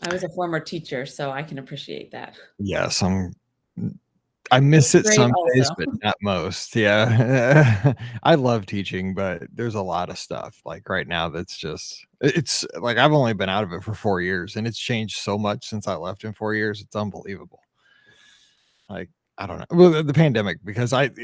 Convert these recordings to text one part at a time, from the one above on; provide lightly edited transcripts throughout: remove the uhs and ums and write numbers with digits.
I was a former teacher, so I can appreciate that. Yes, I miss it Great some days, also. but not most. Yeah. I love teaching, but there's a lot of stuff like right now that's just it's like I've only been out of it for 4 years and it's changed so much since I left in 4 years. It's unbelievable. Like, I don't know. Well, the pandemic because like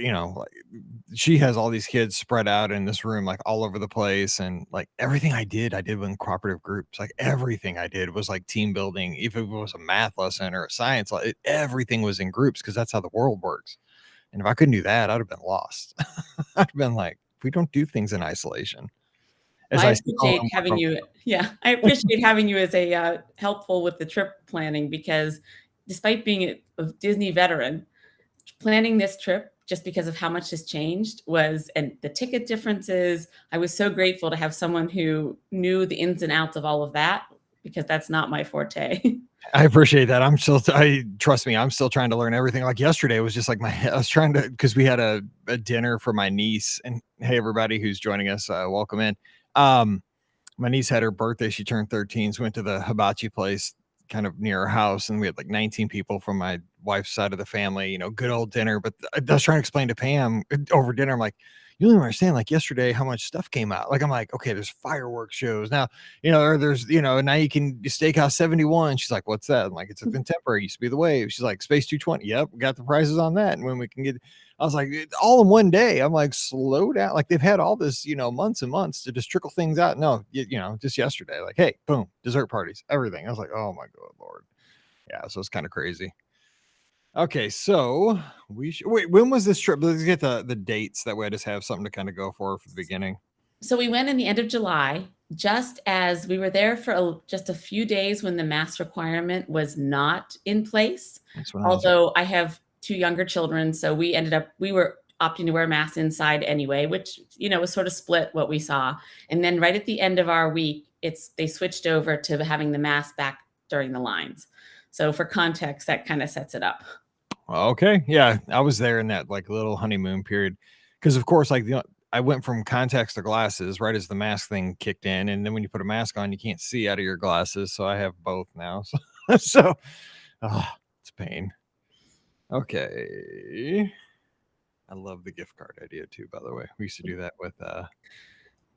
she has all these kids spread out in this room like all over the place and like everything I did in cooperative groups. Like everything I did was like team building, if it was a math lesson or a science, everything was in groups because that's how the world works. And if I couldn't do that, I'd have been lost. I'd have been like, we don't do things in isolation. As I I see all appreciate of having my you. Yeah, I appreciate having you as a helpful with the trip planning because despite being a Disney veteran, planning this trip just because of how much has changed was and the ticket differences. I was so grateful to have someone who knew the ins and outs of all of that because that's not my forte. I appreciate that. I trust me, I'm still trying to learn everything. Like yesterday was just like I was trying to, cause we had a dinner for my niece and hey, everybody who's joining us, welcome in. Um, my niece had her birthday. She turned 13. So we went to the hibachi place kind of near her house. And we had like 19 people from my wife's side of the family, good old dinner. But I was trying to explain to Pam over dinner. I'm like, you don't even understand like yesterday how much stuff came out. Like I'm like, okay, there's fireworks shows now, or there's now you can Steakhouse 71. She's like, what's that? I'm like, it's a contemporary, used to be the Wave. She's like, Space 220. Yep, we got the prices on that. And when we can get, I was like, all in one day. I'm like, slow down. Like they've had all this, months and months to just trickle things out. No, just yesterday, like, hey, boom, dessert parties, everything. I was like, oh my God, Lord. Yeah. So it's kind of crazy. Okay, so wait. When was this trip? Let's get the dates. That way, I just have something to kind of go for the beginning. So we went in the end of July, just as we were there for just a few days when the mask requirement was not in place. That's when Although I have two younger children, so we were opting to wear masks inside anyway, which was sort of split what we saw. And then right at the end of our week, they switched over to having the mask back during the lines. So for context, that kind of sets it up. Okay, yeah, I was there in that like little honeymoon period because, of course, like I went from contacts to glasses right as the mask thing kicked in, and then when you put a mask on, you can't see out of your glasses. So I have both now. So, it's pain. Okay. I love the gift card idea too, by the way. We used to do that with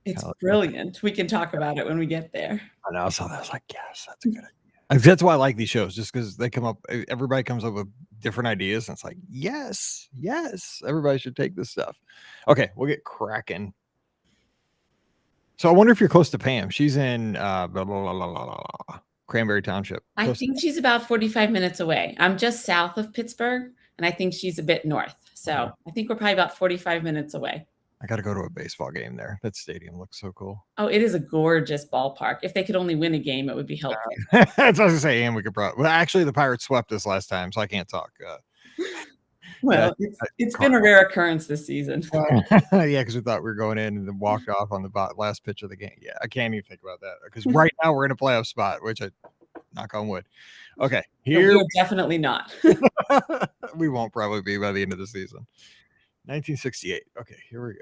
It's brilliant. We can talk about it when we get there. I know. So I was like, yes, that's a good idea. That's why I like these shows, just because everybody comes up with different ideas, and it's like, yes, everybody should take this stuff. Okay, we'll get cracking. So I wonder if you're close to Pam. She's in blah, blah, blah, blah, blah, Cranberry Township. I think she's about 45 minutes away. I'm just south of Pittsburgh, and I think she's a bit north. So I think we're probably about 45 minutes away. I got to go to a baseball game there. That stadium looks so cool. Oh, it is a gorgeous ballpark. If they could only win a game, it would be helpful. That's what I was going to say. And we could probably, well, actually, the Pirates swept us last time, so I can't talk. Well, it's been a rare occurrence this season. Yeah, because we thought we were going in and then walked off on the last pitch of the game. Yeah, I can't even think about that because right now we're in a playoff spot, which I knock on wood. Okay, here we're definitely not. We won't probably be by the end of the season. 1968. Okay, here we go.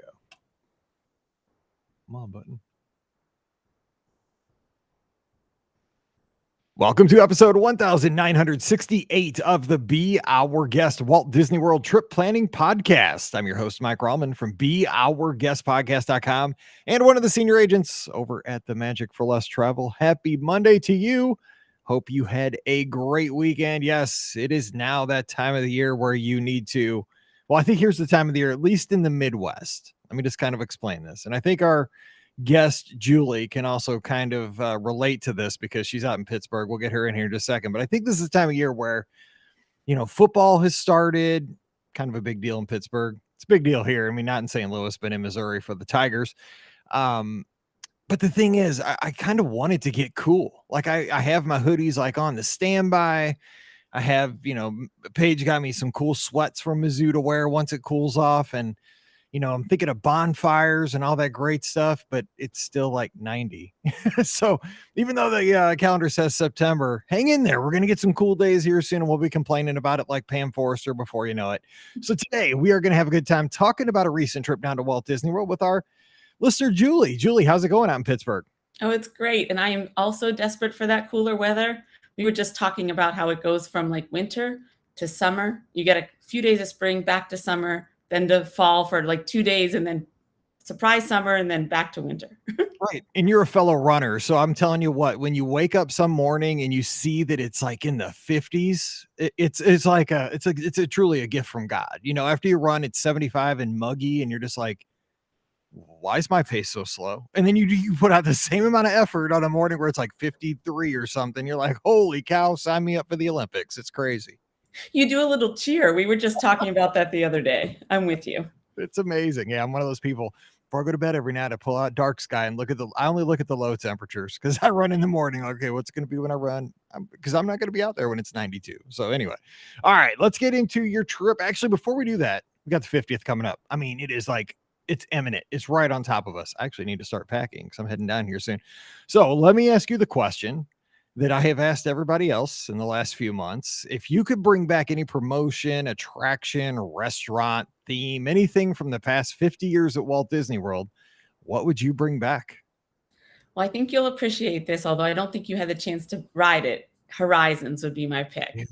Come on, button. Welcome to episode 1968 of the Be Our Guest Walt Disney World Trip Planning Podcast. I'm your host, Mike Rallman from BeOurGuestPodcast.com and one of the senior agents over at the Magic for Less Travel. Happy Monday to you. Hope you had a great weekend. Yes, it is now that time of the year where you need to, well, I think here's the time of the year, at least in the Midwest. Let me just kind of explain this. And I think our guest Julie can also kind of relate to this because she's out in Pittsburgh. We'll get her in here in just a second, but I think this is the time of year where, football has started, kind of a big deal in Pittsburgh. It's a big deal here. I mean, not in St. Louis, but in Missouri for the Tigers. But the thing is, I kind of wanted to get cool. Like I have my hoodies like on the standby. I have, Paige got me some cool sweats from Mizzou to wear once it cools off. And, I'm thinking of bonfires and all that great stuff, but it's still like 90. So even though the calendar says September, hang in there. We're going to get some cool days here soon, and we'll be complaining about it like Pam Forrester before you know it. So today we are going to have a good time talking about a recent trip down to Walt Disney World with our listener, Julie. Julie, how's it going out in Pittsburgh? Oh, it's great. And I am also desperate for that cooler weather. We were just talking about how it goes from like winter to summer. You get a few days of spring, back to summer, then to fall for like 2 days, and then surprise summer, and then back to winter. Right. And you're a fellow runner. So I'm telling you what, when you wake up some morning and you see that it's like in the 50s, it's like it's a truly a gift from God. You know, after you run, it's 75 and muggy, and you're just like, why is my pace so slow? And then you put out the same amount of effort on a morning where it's like 53 or something. You're like, holy cow, sign me up for the Olympics. It's crazy. You do a little cheer. We were just talking about that the other day. I'm with you. It's amazing. Yeah, I'm one of those people. Before I go to bed every night, I pull out dark sky and I only look at the low temperatures because I run in the morning. Okay, what's it going to be when I run? Because I'm not going to be out there when it's 92. So anyway, all right, let's get into your trip. Actually, before we do that, we got the 50th coming up. I mean, it is like, it's imminent. It's right on top of us. I actually need to start packing because I'm heading down here soon. So let me ask you the question that I have asked everybody else in the last few months. If you could bring back any promotion, attraction, restaurant, theme, anything from the past 50 years at Walt Disney World, what would you bring back? Well, I think you'll appreciate this, although I don't think you had the chance to ride it. Horizons would be my Yeah, pick.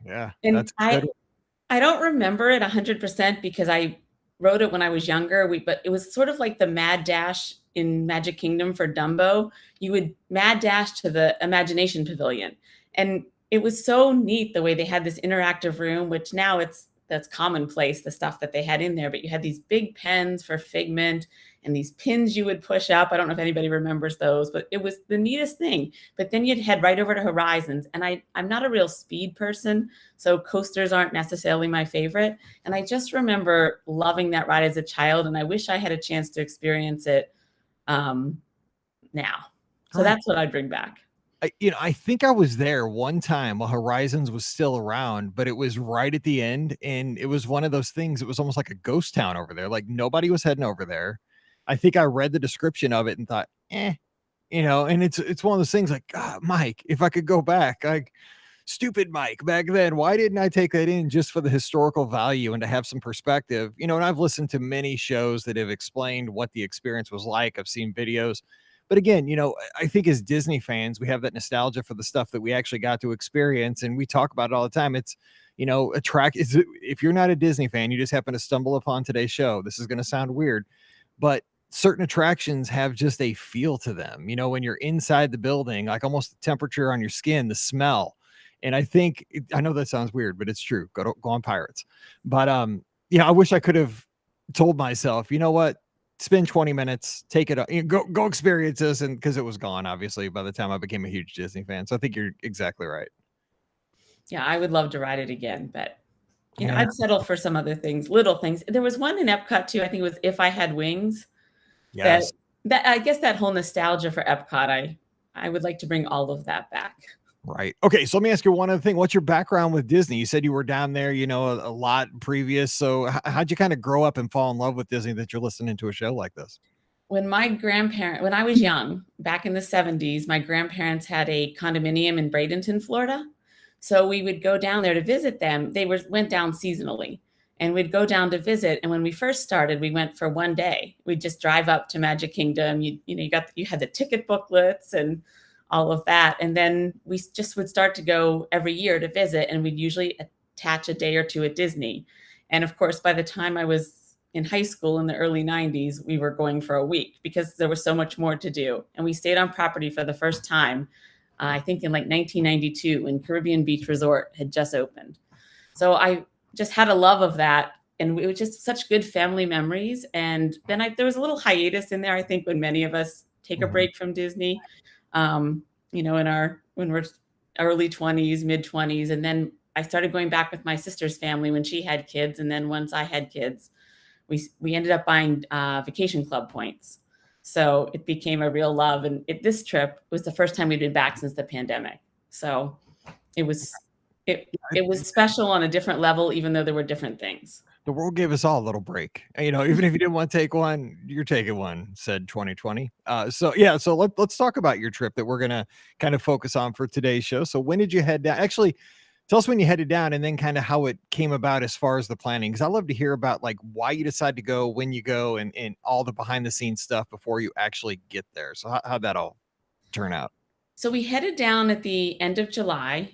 yeah, And that's I good. I don't remember it 100% because I wrote it when I was younger. But it was sort of like the mad dash in Magic Kingdom for Dumbo. You would mad dash to the Imagination Pavilion, and it was so neat the way they had this interactive room, which now that's commonplace, the stuff that they had in there. But you had these big pens for Figment and these pins you would push up. I don't know if anybody remembers those, but it was the neatest thing. But then you'd head right over to Horizons, and I'm not a real speed person, so coasters aren't necessarily my favorite. And I just remember loving that ride as a child, and I wish I had a chance to experience it um, now. So Right. that's what I'd bring back. I think I was there one time while Horizons was still around, but it was right at the end. And it was one of those things. It was almost like a ghost town over there. Like nobody was heading over there. I think I read the description of it and thought, and it's one of those things like, Mike, if I could go back, like stupid Mike back then, why didn't I take that in just for the historical value and to have some perspective? And I've listened to many shows that have explained what the experience was like. I've seen videos. But again, I think as Disney fans, we have that nostalgia for the stuff that we actually got to experience, and we talk about it all the time. It's, if you're not a Disney fan, you just happen to stumble upon today's show. This is going to sound weird, but certain attractions have just a feel to them. When you're inside the building, like almost the temperature on your skin, the smell. And I know that sounds weird, but it's true. Go on Pirates. But I wish I could have told myself, you know what? Spend 20 minutes, take it, go experience this. And because it was gone, obviously, by the time I became a huge Disney fan. So I think you're exactly right. Yeah, I would love to ride it again, but Yeah. I'd settle for some other things, little things. There was one in Epcot too. I think it was If I Had Wings. That Yes. that I guess that whole nostalgia for Epcot, I would like to bring all of that back. Right. Okay. So let me ask you one other thing. What's your background with Disney? You said you were down there, a lot previous. So how'd you kind of grow up and fall in love with Disney that you're listening to a show like this? When I was young, back in the 70s, my grandparents had a condominium in Bradenton, Florida. So we would go down there to visit them. Went down seasonally, and we'd go down to visit. And when we first started, we went for one day. We'd just drive up to Magic Kingdom. You had the ticket booklets and all of that. And then we just would start to go every year to visit, and we'd usually attach a day or two at Disney. And of course, by the time I was in high school in the early 90s, we were going for a week because there was so much more to do. And we stayed on property for the first time, I think in like 1992, when Caribbean Beach Resort had just opened. So I just had a love of that. And it was just such good family memories. And then there was a little hiatus in there, I think, when many of us take a Mhm. break from Disney, when we're early 20s, mid 20s. And then I started going back with my sister's family when she had kids. And then once I had kids, we ended up buying vacation club points. So it became a real love. And this trip was the first time we'd been back since the pandemic. So it was it was special on a different level, even though there were different things. The world gave us all a little break. Even if you didn't want to take one, you're taking one, said 2020. So yeah, so let's talk about your trip that we're gonna kind of focus on for today's show. So when did you head down? Actually, tell us when you headed down and then kind of how it came about as far as the planning. Because I love to hear about like why you decide to go, when you go, and all the behind the scenes stuff before you actually get there. So how'd that all turn out? So we headed down at the end of July,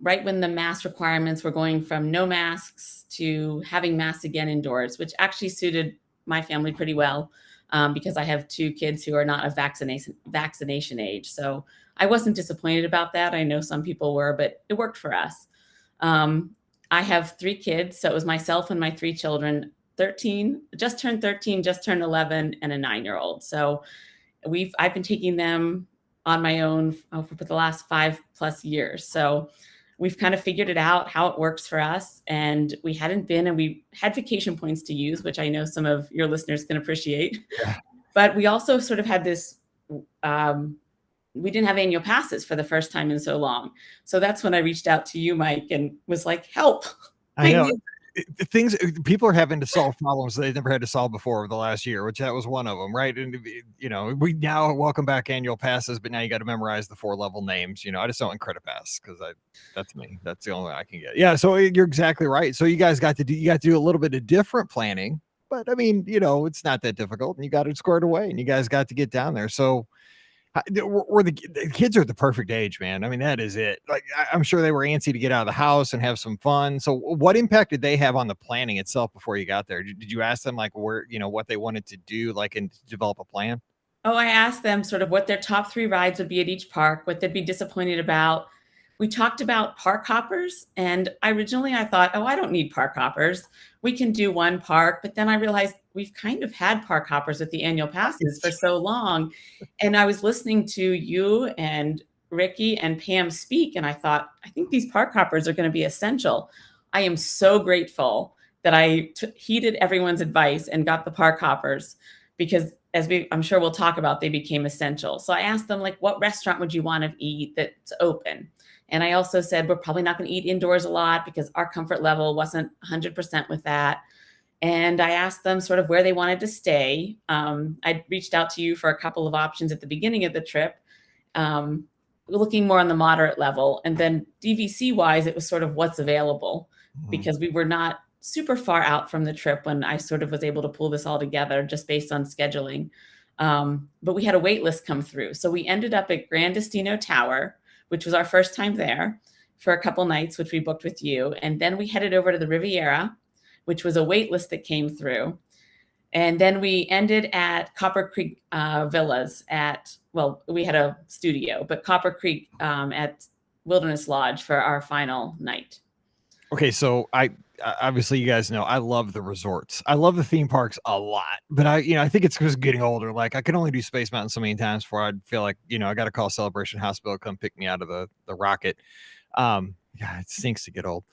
right when the mask requirements were going from no masks to having masks again indoors, which actually suited my family pretty well because I have two kids who are not of vaccination age. So I wasn't disappointed about that. I know some people were, but it worked for us. Um, I have three kids, so it was myself and my three children, 13, just turned 11, and a 9-year-old. So I've been taking them on my own for the last 5+ years. So we've kind of figured it out how it works for us. And we hadn't been, and we had vacation points to use, which I know some of your listeners can appreciate. Yeah. But we also sort of had this, we didn't have annual passes for the first time in so long. So that's when I reached out to you, Mike, and was like, help. I know. Things people are having to solve problems they never had to solve before over the last year, which that was one of them, right? And we now welcome back annual passes, but now you got to memorize the 4-level names. I just don't Incredipass because that's me. That's the only way I can get. Yeah, so you're exactly right. So you guys got to do a little bit of different planning, but I mean, it's not that difficult, and you got it squared away, and you guys got to get down there. So were the kids are the perfect age, man. I mean, that is it. Like, I'm sure they were antsy to get out of the house and have some fun. So what impact did they have on the planning itself before you got there? Did you ask them like what they wanted to do, like, and develop a plan? Oh, I asked them sort of what their top 3 rides would be at each park, what they'd be disappointed about. We talked about park hoppers, and originally I thought, "Oh, I don't need park hoppers. We can do one park." But then I realized we've kind of had park hoppers with the annual passes for so long. And I was listening to you and Ricky and Pam speak, and I thought, I think these park hoppers are going to be essential. I am so grateful that I heeded everyone's advice and got the park hoppers because I'm sure we'll talk about, they became essential. So I asked them, like, what restaurant would you want to eat that's open? And I also said, we're probably not going to eat indoors a lot because our comfort level wasn't 100% with that. And I asked them sort of where they wanted to stay. I reached out to you for a couple of options at the beginning of the trip, looking more on the moderate level. And then DVC wise, it was sort of what's available because we were not super far out from the trip when I sort of was able to pull this all together just based on scheduling. But we had a wait list come through. So we ended up at Grand Destino Tower, which was our first time there, for a couple nights, which we booked with you. And then we headed over to the Riviera, which was a wait list that came through. And then we ended at Copper Creek Villas we had a studio, but Copper Creek at Wilderness Lodge for our final night. Okay, so I obviously, you guys know I love the resorts. I love the theme parks a lot, but I think it's because getting older. Like, I can only do Space Mountain so many times before I'd feel like I got to call Celebration Hospital come pick me out of the rocket. Yeah, it stinks to get old.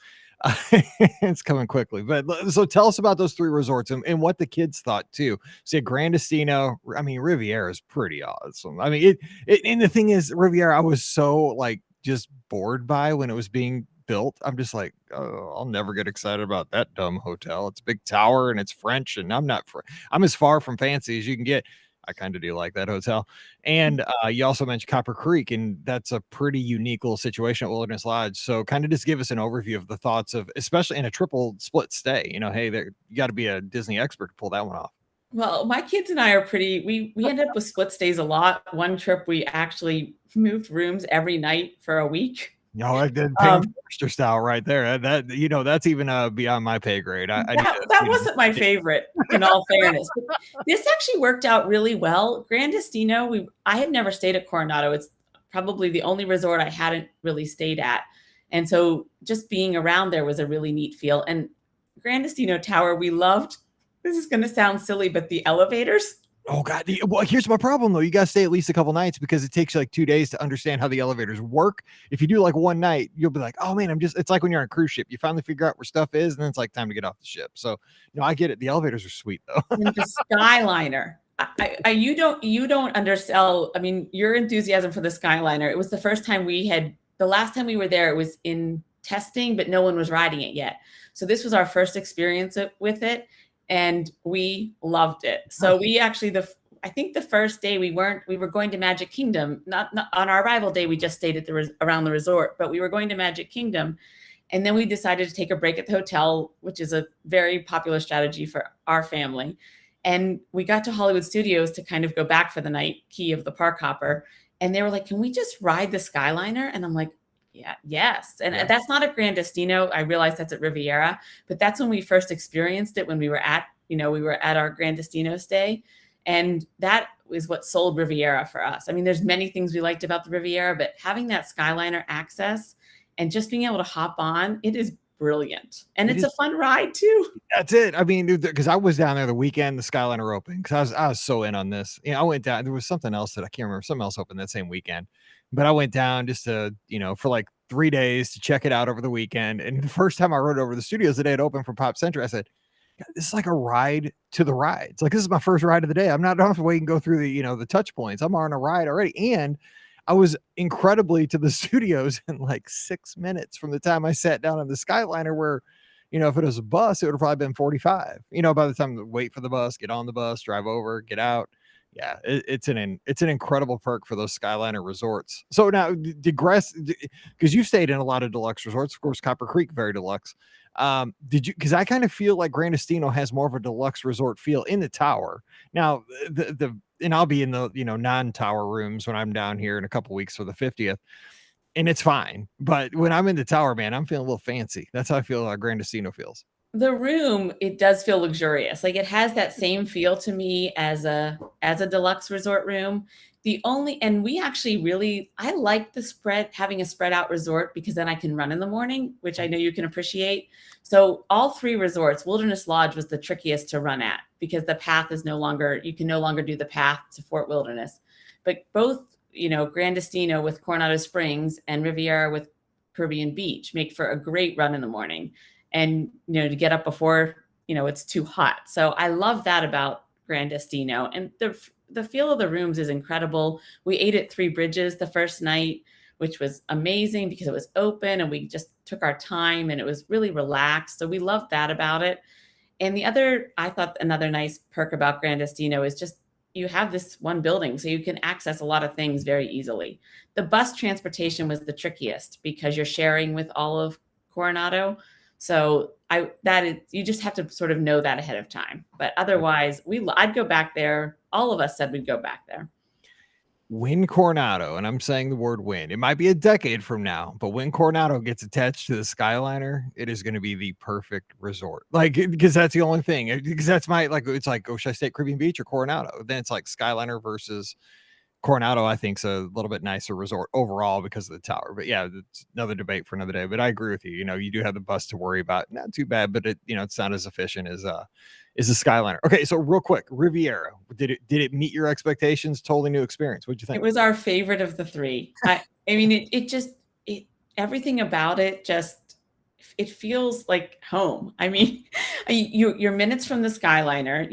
It's coming quickly, but so tell us about those 3 resorts and what the kids thought too. So Grand Destino, I mean, Riviera is pretty awesome. I mean, and the thing is, Riviera, I was so like just bored by when it was being built. I'm just like, oh, I'll never get excited about that dumb hotel. It's a big tower and it's French, and I'm as far from fancy as you can get. I kind of do like that hotel. And you also mentioned Copper Creek, and that's a pretty unique little situation at Wilderness Lodge. So kind of just give us an overview of the thoughts of, especially in a triple split stay, hey, you got to be a Disney expert to pull that one off. Well, my kids and I are we end up with split stays a lot. One trip, we actually moved rooms every night for a week. I did Pam Forster style right there. That's even beyond my pay grade. That wasn't my favorite, in all fairness. But this actually worked out really well. Grand Destino, I had never stayed at Coronado. It's probably the only resort I hadn't really stayed at. And so just being around there was a really neat feel. And Grand Destino Tower, we loved, this is going to sound silly, but the elevators. Oh God. Well, here's my problem though. You got to stay at least a couple nights because it takes you like 2 days to understand how the elevators work. If you do like one night, you'll be like, oh man, it's like when you're on a cruise ship, you finally figure out where stuff is and then it's like time to get off the ship. So, I get it. The elevators are sweet though. And the Skyliner. You don't undersell. I mean, your enthusiasm for the Skyliner. It was the first time the last time we were there, it was in testing, but no one was riding it yet. So this was our first experience with it. And we loved it. So we actually, I think the first day we were going to Magic Kingdom, not on our arrival day, we just stayed around the resort, but we were going to Magic Kingdom. And then we decided to take a break at the hotel, which is a very popular strategy for our family. And we got to Hollywood Studios to kind of go back for the night key of the park hopper. And they were like, "Can we just ride the Skyliner?" And I'm like, "Yeah, yes." And Yeah. that's not at Grand Destino. I realized that's at Riviera, but that's when we first experienced it, when we were at, we were at our Grand Destino stay. And that is what sold Riviera for us. I mean, there's many things we liked about the Riviera, but having that Skyliner access and just being able to hop on, it is brilliant. And It it's is. a fun ride too. That's it. I mean, because I was down there the weekend the Skyliner opened, because I was so in on this. I went down. There was something else that I can't remember. Something else opened that same weekend, but I went down just to for like 3 days to check it out over the weekend. And the first time I rode over to the studios the day it opened for Pop Century, I said, "God, this is like a ride to the rides. Like, this is my first ride of the day. I don't have to wait and go through the touch points. I'm on a ride already." And I was incredibly to the studios in like 6 minutes from the time I sat down on the Skyliner, where if it was a bus, it would have probably been 45, by the time to wait for the bus, get on the bus, drive over, get out. Yeah, it's an incredible perk for those Skyliner resorts. So now, because you stayed in a lot of deluxe resorts, of course, Copper Creek, very deluxe. Did you? Because I kind of feel like Grand Destino has more of a deluxe resort feel in the tower. Now, and I'll be in the non-tower rooms when I'm down here in a couple weeks for the 50th, and it's fine. But when I'm in the tower, man, I'm feeling a little fancy. That's how I feel like Grand Destino feels. The room, it does feel luxurious. Like, it has that same feel to me as a deluxe resort room. And we actually really, I like having a spread out resort, because then I can run in the morning, which I know you can appreciate. So all three resorts, Wilderness Lodge was the trickiest to run at, because the path is you can no longer do the path to Fort Wilderness. But both, Grand Destino with Coronado Springs and Riviera with Caribbean Beach make for a great run in the morning, and to get up before it's too hot. So I love that about Grand Destino. And the feel of the rooms is incredible. We ate at Three Bridges the first night, which was amazing because it was open and we just took our time and it was really relaxed. So we loved that about it. And I thought another nice perk about Grand Destino is just you have this one building, so you can access a lot of things very easily. The bus transportation was the trickiest because you're sharing with all of Coronado. So you just have to sort of know that ahead of time. But otherwise, I'd go back there. All of us said we'd go back there. When Coronado, and I'm saying the word when, it might be a decade from now, but when Coronado gets attached to the Skyliner, it is going to be the perfect resort. Like, because that's the only thing. Because that's it's like, oh, should I stay at Caribbean Beach or Coronado? Then it's like Skyliner versus Coronado, I think, is a little bit nicer resort overall because of the tower. But yeah, it's another debate for another day. But I agree with you. You do have the bus to worry about. Not too bad, but it's not as efficient as the Skyliner. Okay, so real quick, Riviera. Did it meet your expectations? Totally new experience. What'd you think? It was our favorite of the three. I mean, everything about it it feels like home. I mean, you're minutes from the Skyliner.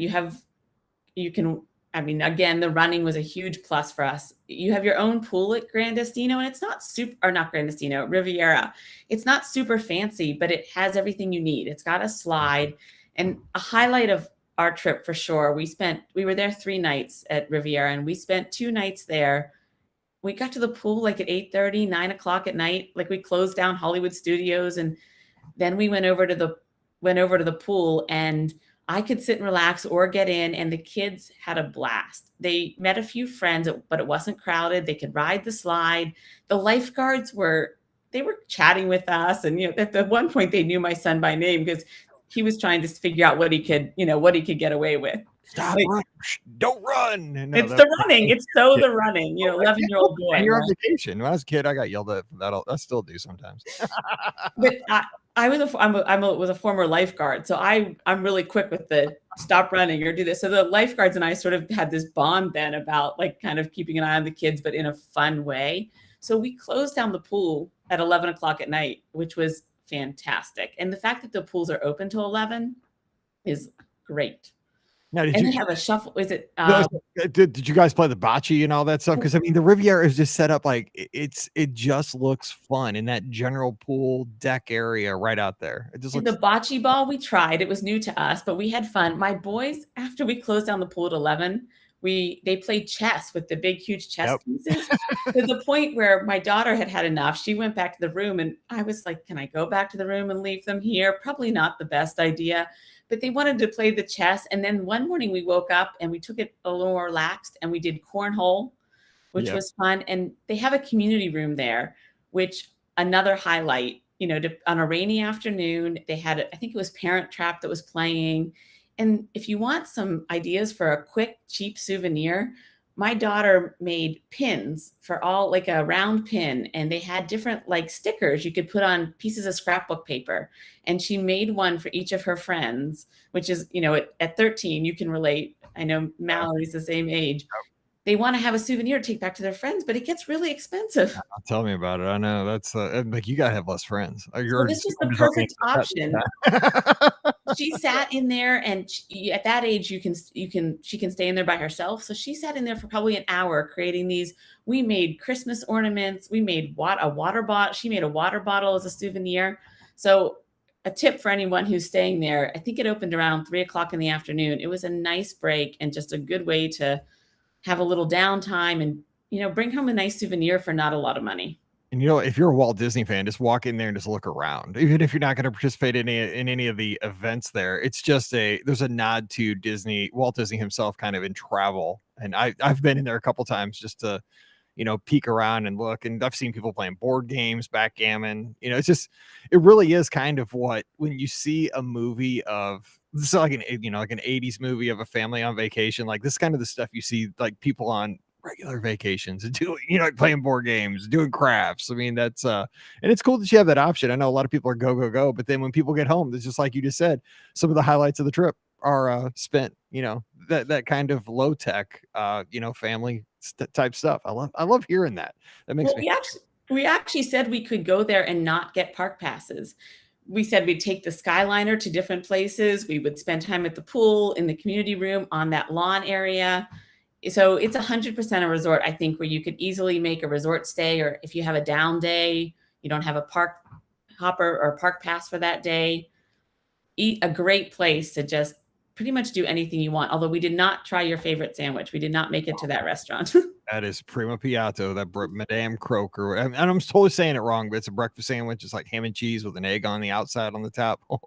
I mean, again, the running was a huge plus for us. You have your own pool at Grand Destino, and it's not not Grand Destino, Riviera. It's not super fancy, but it has everything you need. It's got a slide, and a highlight of our trip for sure. We were there 3 nights at Riviera, and we spent 2 nights there. We got to the pool like at 8:30, 9 o'clock at night. Like, we closed down Hollywood Studios, and then we went over to the pool, and I could sit and relax or get in, and the kids had a blast. They met a few friends, but it wasn't crowded. They could ride the slide. The lifeguards were chatting with us. And, at the one point they knew my son by name because he was trying to figure out what he could get away with. Stop! Don't run! No, it's the running. It's the running. 11-year-old boy. When you're on vacation. When I was a kid, I got yelled at for that. I still do sometimes. But I was a former lifeguard, so I'm really quick with the stop running or do this. So the lifeguards and I sort of had this bond then about like kind of keeping an eye on the kids, but in a fun way. So we closed down the pool at 11 o'clock at night, which was fantastic. And the fact that the pools are open till 11 is great. Now, they have a shuffle. Is it? Did you guys play the bocce and all that stuff? Because I mean, the Riviera is just set up like it just looks fun in that general pool deck area right out there. It just looks. The bocce ball we tried. It was new to us, but we had fun. My boys, after we closed down the pool at 11, they played chess with the big, huge chess pieces to the point where my daughter had enough. She went back to the room, and I was like, "Can I go back to the room and leave them here?" Probably not the best idea. But they wanted to play the chess. And then one morning we woke up and we took it a little more relaxed and we did cornhole. which was fun. And they have a community room there, which another highlight, on a rainy afternoon, they had, I think it was Parent Trap that was playing. And if you want some ideas for a quick, cheap souvenir, my daughter made pins for all, like a round pin, and they had different like stickers you could put on pieces of scrapbook paper. And she made one for each of her friends, which is, at 13, you can relate. I know Mallory's the same age. They want to have a souvenir to take back to their friends, but it gets really expensive. Tell me about it. I know that's like you gotta have less friends. So this was the perfect option. She sat in there, and at that age, she can stay in there by herself. So she sat in there for probably an hour creating these. We made Christmas ornaments. We made a water bottle. She made a water bottle as a souvenir. So a tip for anyone who's staying there, I think it opened around 3 o'clock in the afternoon. It was a nice break and just a good way to have a little downtime and, bring home a nice souvenir for not a lot of money. And if you're a Walt Disney fan, just walk in there and just look around. Even if you're not going to participate in any of the events there, it's just there's a nod to Walt Disney himself, kind of in travel. And I've been in there a couple times just to, peek around and look. And I've seen people playing board games, backgammon. It really is kind of when you see a movie of this, is like an 80s movie of a family on vacation, like this kind of the stuff you see like people on regular vacations and doing, like playing board games, doing crafts. I mean, that's and it's cool that you have that option. I know a lot of people are go, but then when people get home, it's just like you just said, some of the highlights of the trip are spent, that kind of low tech, family type stuff. I love hearing that. That makes me. We actually said we could go there and not get park passes. We said we'd take the Skyliner to different places. We would spend time at the pool, in the community room, on that lawn area. So it's 100% a resort, I think, where you could easily make a resort stay, or if you have a down day, you don't have a park hopper or park pass for that day, a great place to just pretty much do anything you want. Although we did not try your favorite sandwich. We did not make it to that restaurant. That is Primo Piatto, that Madame Croker. And I'm totally saying it wrong, but it's a breakfast sandwich. It's like ham and cheese with an egg on the outside on the top. Oh,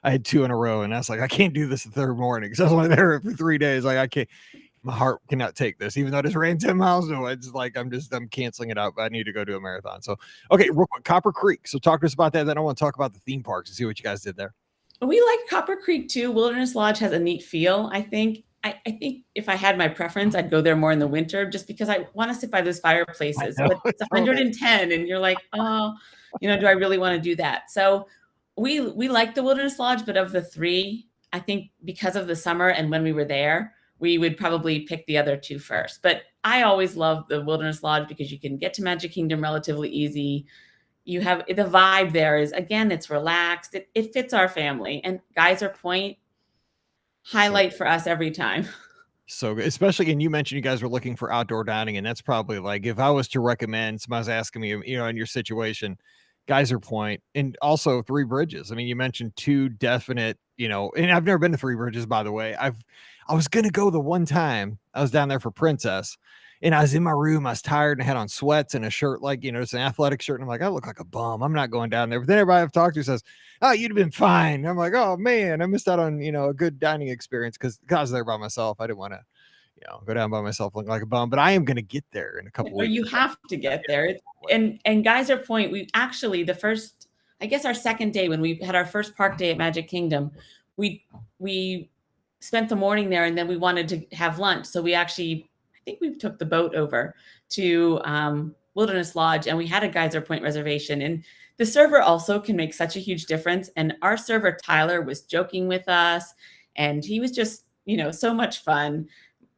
I had 2 in a row, and that's like, I can't do this the third morning because I was only there for 3 days. Like, I can't. My heart cannot take this, even though I just ran 10 miles away. It's like I'm canceling it out, but I need to go do a marathon. So, okay, real quick, Copper Creek. So talk to us about that. Then I want to talk about the theme parks and see what you guys did there. We like Copper Creek too. Wilderness Lodge has a neat feel, I think. I think if I had my preference, I'd go there more in the winter just because I want to sit by those fireplaces. But it's 110 and you're like, oh, do I really want to do that? So we like the Wilderness Lodge, but of the 3, I think because of the summer and when we were there, we would probably pick the other 2 first. But I always love the Wilderness Lodge because you can get to Magic Kingdom relatively easy. You have the vibe there is, again, it's relaxed. It fits our family. And Geyser Point, highlight for us every time. So especially, and you mentioned you guys were looking for outdoor dining, and that's probably like, if I was to recommend, somebody's asking me, in your situation, Geyser Point, and also Three Bridges. I mean, you mentioned 2 definite, and I've never been to Three Bridges, by the way. I was going to go the one time I was down there for Princess, and I was in my room. I was tired and I had on sweats and a shirt, like, it's an athletic shirt. And I'm like, I look like a bum. I'm not going down there. But then everybody I've talked to says, oh, you'd have been fine. I'm like, oh man, I missed out on, a good dining experience because I was there by myself. I didn't want to, go down by myself looking like a bum, but I am going to get there in a couple weeks. You have to get there. And Geyser Point, we actually, our second day when we had our first park day at Magic Kingdom, we spent the morning there, and then we wanted to have lunch. So I think we took the boat over to Wilderness Lodge, and we had a Geyser Point reservation. And the server also can make such a huge difference. And our server, Tyler, was joking with us, and he was just, so much fun.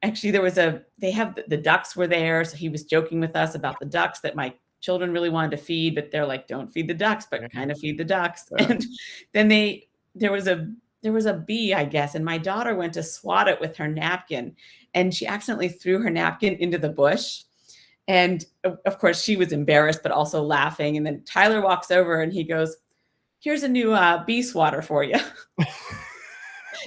Actually, the ducks were there. So he was joking with us about the ducks that my children really wanted to feed, but they're like, don't feed the ducks, but kind of feed the ducks. And then there was a bee, I guess, and my daughter went to swat it with her napkin, and she accidentally threw her napkin into the bush. And of course, she was embarrassed, but also laughing. And then Tyler walks over and he goes, here's a new bee swatter for you.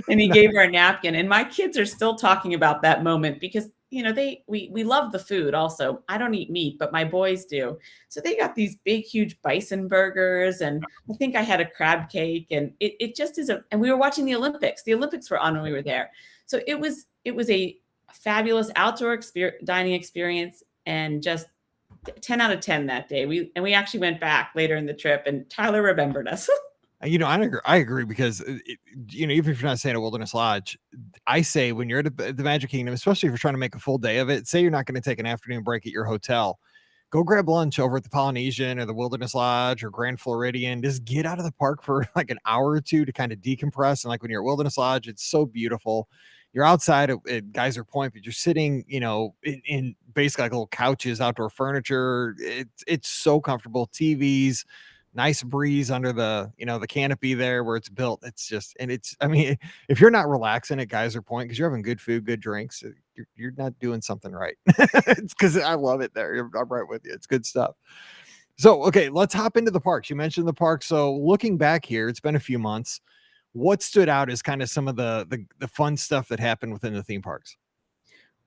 And he gave her a napkin. And my kids are still talking about that moment because, we love the food also. I don't eat meat, but my boys do. So they got these big, huge bison burgers. And I think I had a crab cake. And it just is and we were watching the Olympics. The Olympics were on when we were there. So it was a fabulous outdoor dining experience. and just 10 out of 10 that day. We actually went back later in the trip, and Tyler remembered us. I agree because, even if you're not staying at Wilderness Lodge, I say when you're at the Magic Kingdom, especially if you're trying to make a full day of it, say you're not going to take an afternoon break at your hotel, go grab lunch over at the Polynesian or the Wilderness Lodge or Grand Floridian. Just get out of the park for like an hour or two to kind of decompress. And like when you're at Wilderness Lodge, it's so beautiful. You're outside at Geyser Point, but you're sitting, in basically like little couches, outdoor furniture. It's so comfortable. TVs, nice breeze under the canopy there where it's built. It's just, and it's, I mean, if you're not relaxing at Geyser Point because you're having good food, good drinks, you're not doing something right. It's because I love it there. I'm right with you. It's good stuff. So, okay, let's hop into the parks. You mentioned the park. So looking back here, it's been a few months. What stood out as kind of some of the fun stuff that happened within the theme parks?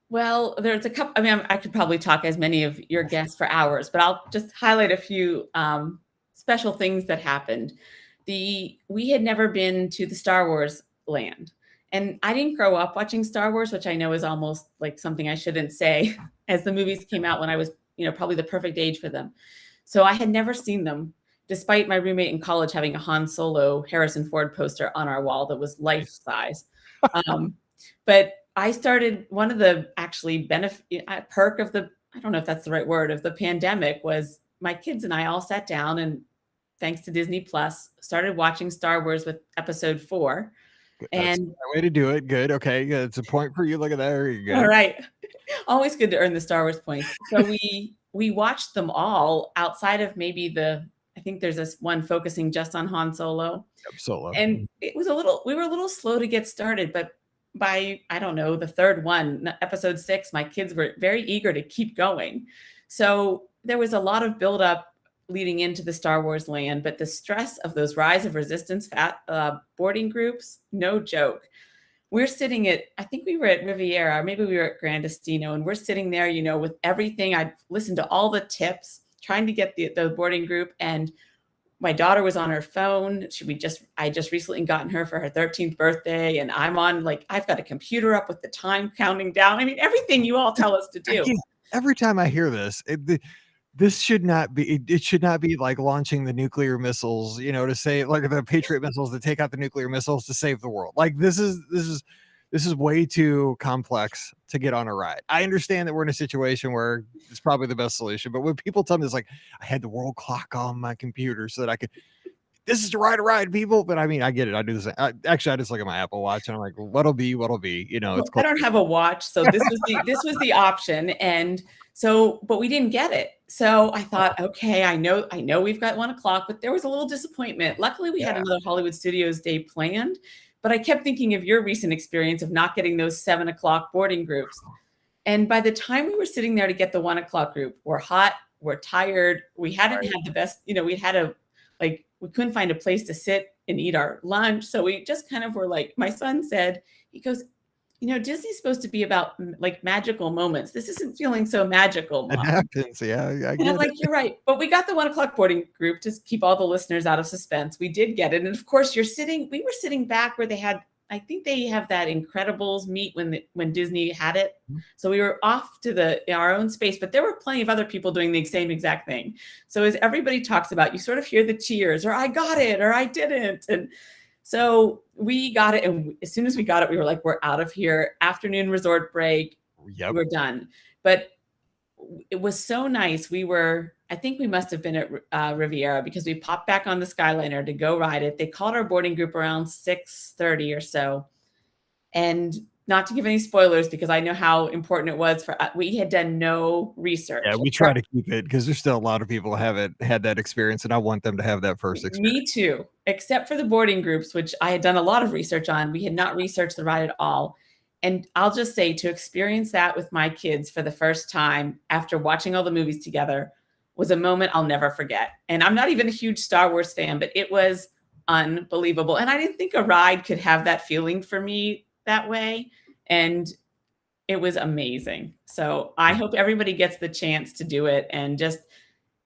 Well, there's a couple. I mean, I could probably talk as many of your guests for hours, but I'll just highlight a few special things that happened. We had never been to the Star Wars land, and I didn't grow up watching Star Wars, which I know is almost like something I shouldn't say, as the movies came out when I was, probably the perfect age for them. So I had never seen them, despite my roommate in college having a Han Solo Harrison Ford poster on our wall that was life size. But I started, one of the actually perk of the, I don't know if that's the right word, of the pandemic was my kids and I all sat down and, thanks to Disney Plus, started watching Star Wars with episode 4. That's And the way to do it. Good. Okay. Good. It's a point for you. Look at that. There you go. all right. Always good to earn the Star Wars points. So we watched them all outside of maybe I think there's this one focusing just on Han Solo. Yep, Solo. And we were a little slow to get started, but by, I don't know, the third one, episode 6, my kids were very eager to keep going. So there was a lot of buildup leading into the Star Wars land, but the stress of those Rise of Resistance boarding groups, no joke. We're sitting I think we were at Riviera, or maybe we were at Grand Destino, and we're sitting there, with everything. I'd listened to all the tips, trying to get the boarding group, and my daughter was on her phone. I just recently gotten her for her 13th birthday, and I'm on, I've got a computer up with the time counting down. I mean, everything you all tell us to do. Every time I hear this, this should not be, it should not be like launching the nuclear missiles, to say like the Patriot missiles to take out the nuclear missiles to save the world. Like this is way too complex to get on a ride. I understand that we're in a situation where it's probably the best solution, but when people tell me it's like, I had the world clock on my computer so that I could, this is to ride a ride, people. But I mean, I get it. I do the same. I just look at my Apple Watch and I'm like, what'll be, it's I don't have a watch. So this was the option. And so, but we didn't get it. So I thought, okay, I know we've got 1 o'clock, but there was a little disappointment. Luckily we had another Hollywood Studios day planned, but I kept thinking of your recent experience of not getting those 7 o'clock boarding groups. And by the time we were sitting there to get the 1 o'clock group, we're hot, we're tired. We hadn't had the best, we had we couldn't find a place to sit and eat our lunch. So we just kind of were like, my son said, he goes, Disney's supposed to be about like magical moments. This isn't feeling so magical, Mom. It happens. Yeah. And I'm like, you're right. But we got the 1 o'clock boarding group to keep all the listeners out of suspense. We did get it. And of course we were sitting back where they had, I think they have that Incredibles meet when Disney had it. So we were off to our own space, but there were plenty of other people doing the same exact thing. So as everybody talks about, you sort of hear the cheers, or I got it, or I didn't. And so we got it. And as soon as we got it, we were like, we're out of here. Afternoon resort break. Yep. We're done. But it was so nice. I think we must have been at Riviera because we popped back on the Skyliner to go ride it. They called our boarding group around 6:30 or so. And not to give any spoilers because I know how important it was we had done no research. Yeah, we try to keep it because there's still a lot of people who haven't had that experience, and I want them to have that first experience. Me too, except for the boarding groups, which I had done a lot of research on. We had not researched the ride at all. And I'll just say, to experience that with my kids for the first time after watching all the movies together was a moment I'll never forget. And I'm not even a huge Star Wars fan, but it was unbelievable. And I didn't think a ride could have that feeling for me that way. And it was amazing. So I hope everybody gets the chance to do it, and just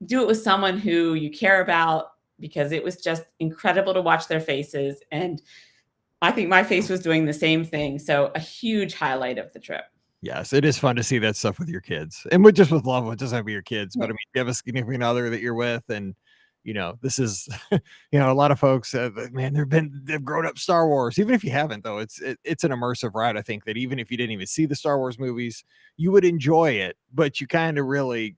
do it with someone who you care about, because it was just incredible to watch their faces. And I think my face was doing the same thing. So a huge highlight of the trip. Yes, it is fun to see that stuff with your kids and with loved ones, doesn't have to be your kids, but I Yeah. mean, you have a significant other that you're with and, this is, a lot of folks, man, they've grown up Star Wars. Even if you haven't though, it's an immersive ride. I think that even if you didn't even see the Star Wars movies, you would enjoy it, but you kind of really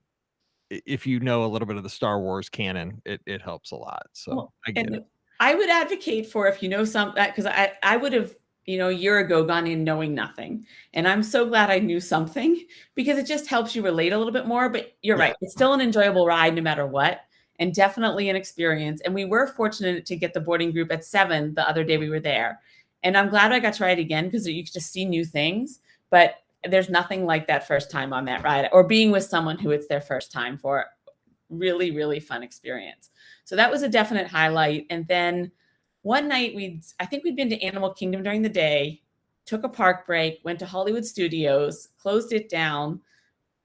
if you know a little bit of the Star Wars canon, it helps a lot. So, Well, I get it. and I would advocate for if you know some that because I would have, a year ago gone in knowing nothing. And I'm so glad I knew something because it just helps you relate a little bit more. But you're Yeah. right. It's still an enjoyable ride no matter what. And definitely an experience. And we were fortunate to get the boarding group at 7 the other day we were there. And I'm glad I got to ride again because you could just see new things. But there's nothing like that first time on that ride or being with someone who it's their first time for really, really fun experience. So that was a definite highlight. And then one night I think we'd been to Animal Kingdom during the day, took a park break, went to Hollywood Studios, closed it down,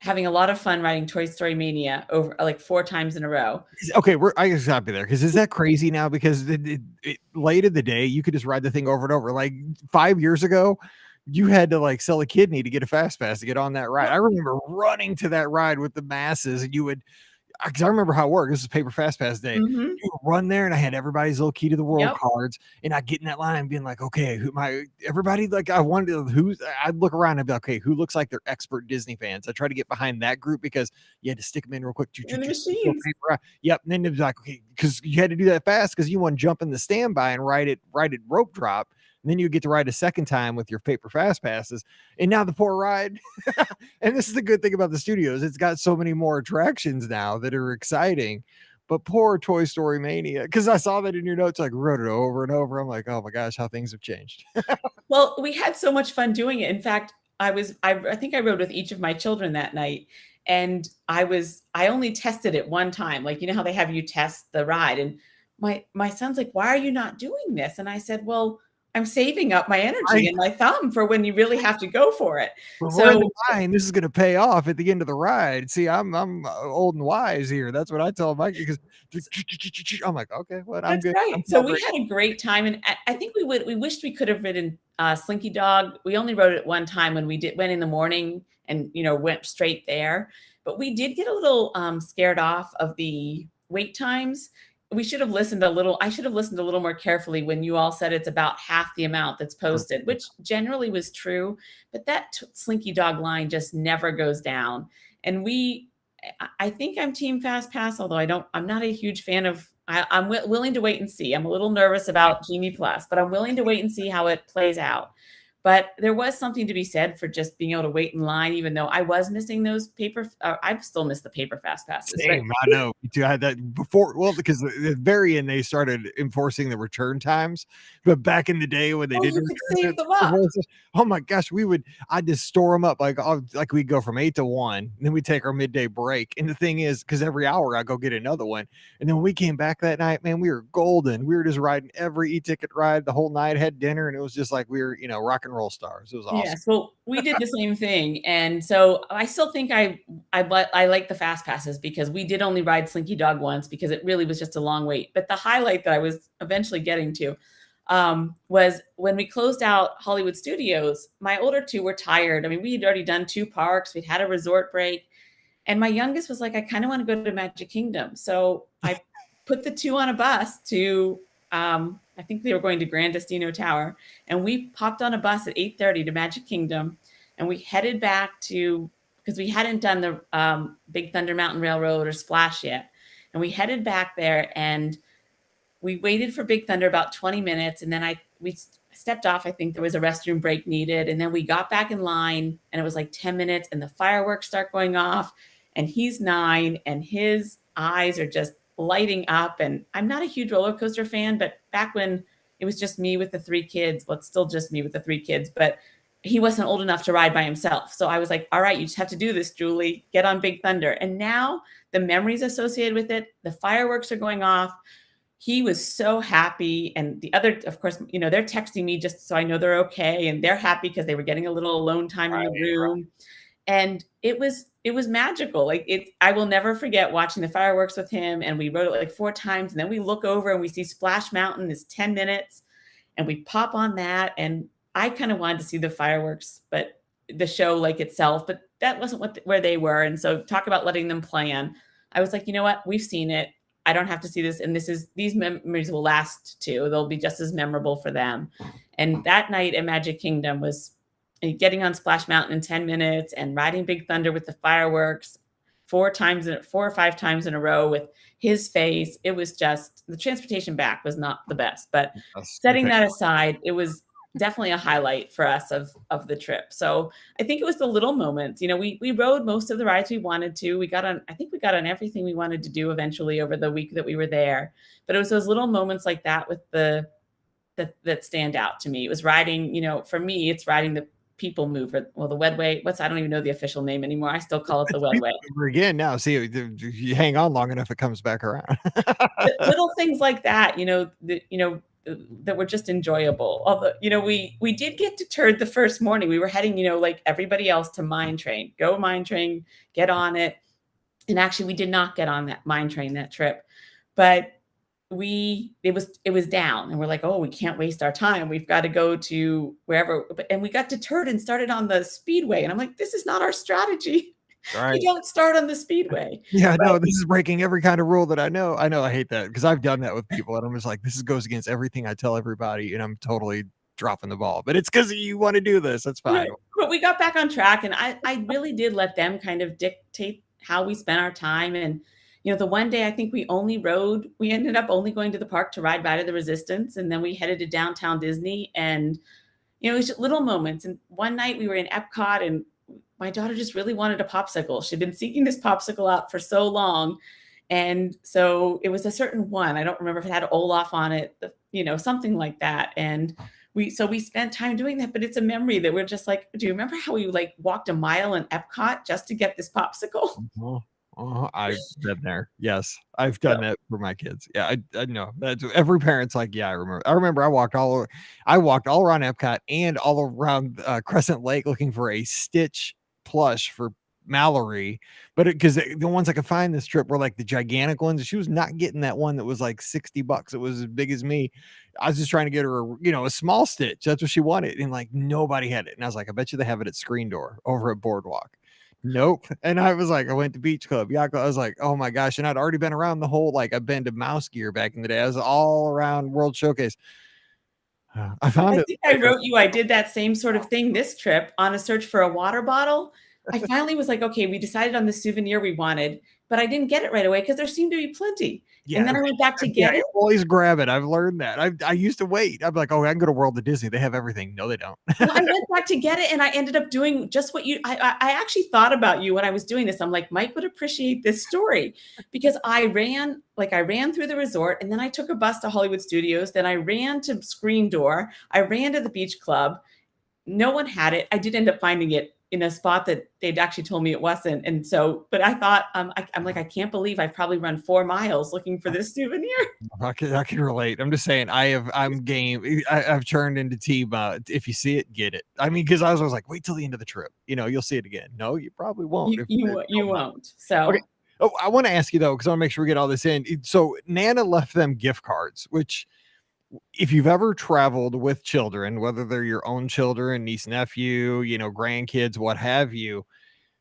having a lot of fun riding Toy Story Mania over like 4 times in a row. Okay, I just gotta be there because is that crazy now? Because late in the day, you could just ride the thing over and over. Like 5 years ago, you had to like sell a kidney to get a fast pass to get on that ride. I remember running to that ride with the masses, and you would because I remember how it worked. This is paper fast pass day. Mhm. You would run there, and I had everybody's little key to the world Yep. cards, and I'd get in that line and being like, okay, everybody like I wanted to I'd look around and be like, okay, who looks like they're expert Disney fans? I try to get behind that group because you had to stick them in real quick. And the Go machines. paper route. Yep. And then it was like, okay, because you had to do that fast because you want to jump in the standby and ride it rope drop. And then you get to ride a second time with your paper fast passes. And now the poor ride. And this is the good thing about the studios. It's got so many more attractions now that are exciting. But poor Toy Story Mania, because I saw that in your notes, like wrote it over and over. I'm like, oh my gosh, how things have changed. Well, we had so much fun doing it. In fact, I think I rode with each of my children that night. And I only tested it one time. Like, you know how they have you test the ride. And my son's like, why are you not doing this? And I said, well, I'm saving up my energy Right. and my thumb for when you really have to go for it. When we're in the So line, this is gonna pay off at the end of the ride. See, I'm old and wise here. That's what I tell Mike because I'm like, okay, what? I'm that's good. I'm right. So we covered. had a great time, and I think we wished we could have ridden Slinky Dog. We only rode it one time when went in the morning and went straight there. But we did get a little scared off of the wait times. We should have listened a little. I should have listened a little more carefully when you all said it's about half the amount that's posted, which generally was true. But that Slinky Dog line just never goes down, and I think I'm Team Fast Pass, although I'm not a huge fan of. I'm willing to wait and see. I'm a little nervous about Genie Plus, but I'm willing to wait and see how it plays out. But there was something to be said for just being able to wait in line, even though I was missing those paper. I still miss the paper Fast Passes, but Same, I know. Me too. I had that before. Well, because at the very end they started enforcing the return times, but back in the day when they oh, you didn't could return save them up. oh my gosh, I'd just store them up like we'd go from 8 to 1, and then we take our midday break. And the thing is, because every hour I go get another one, and then when we came back that night, man, we were golden. We were just riding every e-ticket ride the whole night, had dinner, and it was just like we were, rock and roll stars. It was awesome. Yes, well, we did the same thing, and so I still think I like the fast passes because we did only ride Slinky Dog once because it really was just a long wait. But the highlight that I was eventually getting to was when we closed out Hollywood Studios. My older two were tired. I mean, we had already done 2 parks, we'd had a resort break, and my youngest was like, "I kind of want to go to Magic Kingdom." So I put the two on a bus to, I think they were going to Grand Destino Tower, and we popped on a bus at 8:30 to Magic Kingdom, and we headed back to because we hadn't done the Big Thunder Mountain Railroad or Splash yet, and we headed back there and we waited for Big Thunder about 20 minutes, and then we stepped off. I think there was a restroom break needed, and then we got back in line, and it was like 10 minutes, and the fireworks start going off, and he's 9, and his eyes are just lighting up. And I'm not a huge roller coaster fan, but back when it was just me with the 3 kids, well, it's still just me with the 3 kids, but he wasn't old enough to ride by himself. So I was like, all right, you just have to do this, Julie. Get on Big Thunder. And now the memories associated with it, the fireworks are going off. He was so happy. And the other, of course, they're texting me just so I know they're okay. And they're happy because they were getting a little alone time in the room. And it was magical. Like I will never forget watching the fireworks with him. And we rode it like 4 times. And then we look over and we see Splash Mountain is 10 minutes and we pop on that. And I kind of wanted to see the fireworks, but the show like itself, but that wasn't where they were. And so talk about letting them plan. I was like, you know what? We've seen it. I don't have to see this. And these memories will last too. They'll be just as memorable for them. And that night at Magic Kingdom was getting on Splash Mountain in 10 minutes and riding Big Thunder with the fireworks 4 or 5 times in a row with his face. It was just, the transportation back was not the best, but setting that aside, it was definitely a highlight for us of the trip. So I think it was the little moments. We rode most of the rides we wanted to. I think we got on everything we wanted to do eventually over the week that we were there. But it was those little moments like that that stand out to me. It was riding, for me, it's riding the People Mover. Well, the Wedway. I don't even know the official name anymore. I still call it the Wedway. Again, now see, you hang on long enough, it comes back around. Little things like that, that were just enjoyable. Although, we did get deterred the first morning. We were heading, like everybody else, to Mine Train. Go Mine Train, get on it. And actually, we did not get on that Mine Train that trip, but it was down, and we're like, oh, we can't waste our time. We've got to go to wherever. And we got deterred and started on the Speedway. And I'm like, this is not our strategy. Right. You don't start on the Speedway. Yeah, no, this is breaking every kind of rule that I know. I hate that because I've done that with people, and I'm just like, this goes against everything I tell everybody, and I'm totally dropping the ball. But it's because you want to do this. That's fine. Right. But we got back on track, and I really did let them kind of dictate how we spent our time. And the one day I think we ended up only going to the park to ride Ride of the Resistance, and then we headed to downtown Disney, and it was just little moments. And one night we were in Epcot, and my daughter just really wanted a popsicle. She'd been seeking this popsicle out for so long. And so it was a certain one. I don't remember if it had Olaf on it, something like that. And we spent time doing that, but it's a memory that we're just like, do you remember how we walked a mile in Epcot just to get this popsicle? I've been there. Yes, I've done that for my kids. Yeah, I know. That's every parent's like, yeah, I remember. I walked all around Epcot and all around Crescent Lake looking for a Stitch plush for Mallory, but because the ones I could find this trip were like the gigantic ones. She was not getting that one that was like $60. It was as big as me. I was just trying to get her a small Stitch. That's what she wanted, and like nobody had it. And I was like, I bet you they have it at Screen Door over at Boardwalk. Nope. And I was like, I went to Beach Club. I was like, oh my gosh. And I'd already been around the whole, I've been to Mouse Gear back in the day. I was all around World Showcase. I think I wrote you, I did that same sort of thing this trip on a search for a water bottle. I finally was like, okay, we decided on the souvenir we wanted, but I didn't get it right away because there seemed to be plenty. Yeah, and then I went back to get it. Always grab it. I've learned that. I used to wait. I'm like, oh, I can go to World of Disney. They have everything. No, they don't. Well, I went back to get it, and I ended up doing just what I actually thought about you when I was doing this. I'm like, Mike would appreciate this story because I ran through the resort, and then I took a bus to Hollywood Studios. Then I ran to Screen Door. I ran to the Beach Club. No one had it. I did end up finding it in a spot that they'd actually told me it wasn't. And so, but I thought, I'm like, I can't believe I've probably run 4 miles looking for this souvenir. I can relate. I'm just saying I'm game. I've turned into team. If you see it, get it. I mean, because I was like, wait till the end of the trip. You'll see it again. No, you probably won't. You won't. So. Okay. Oh, I want to ask you though, because I want to make sure we get all this in. So Nana left them gift cards, which if you've ever traveled with children, whether they're your own children, niece, nephew, grandkids, what have you,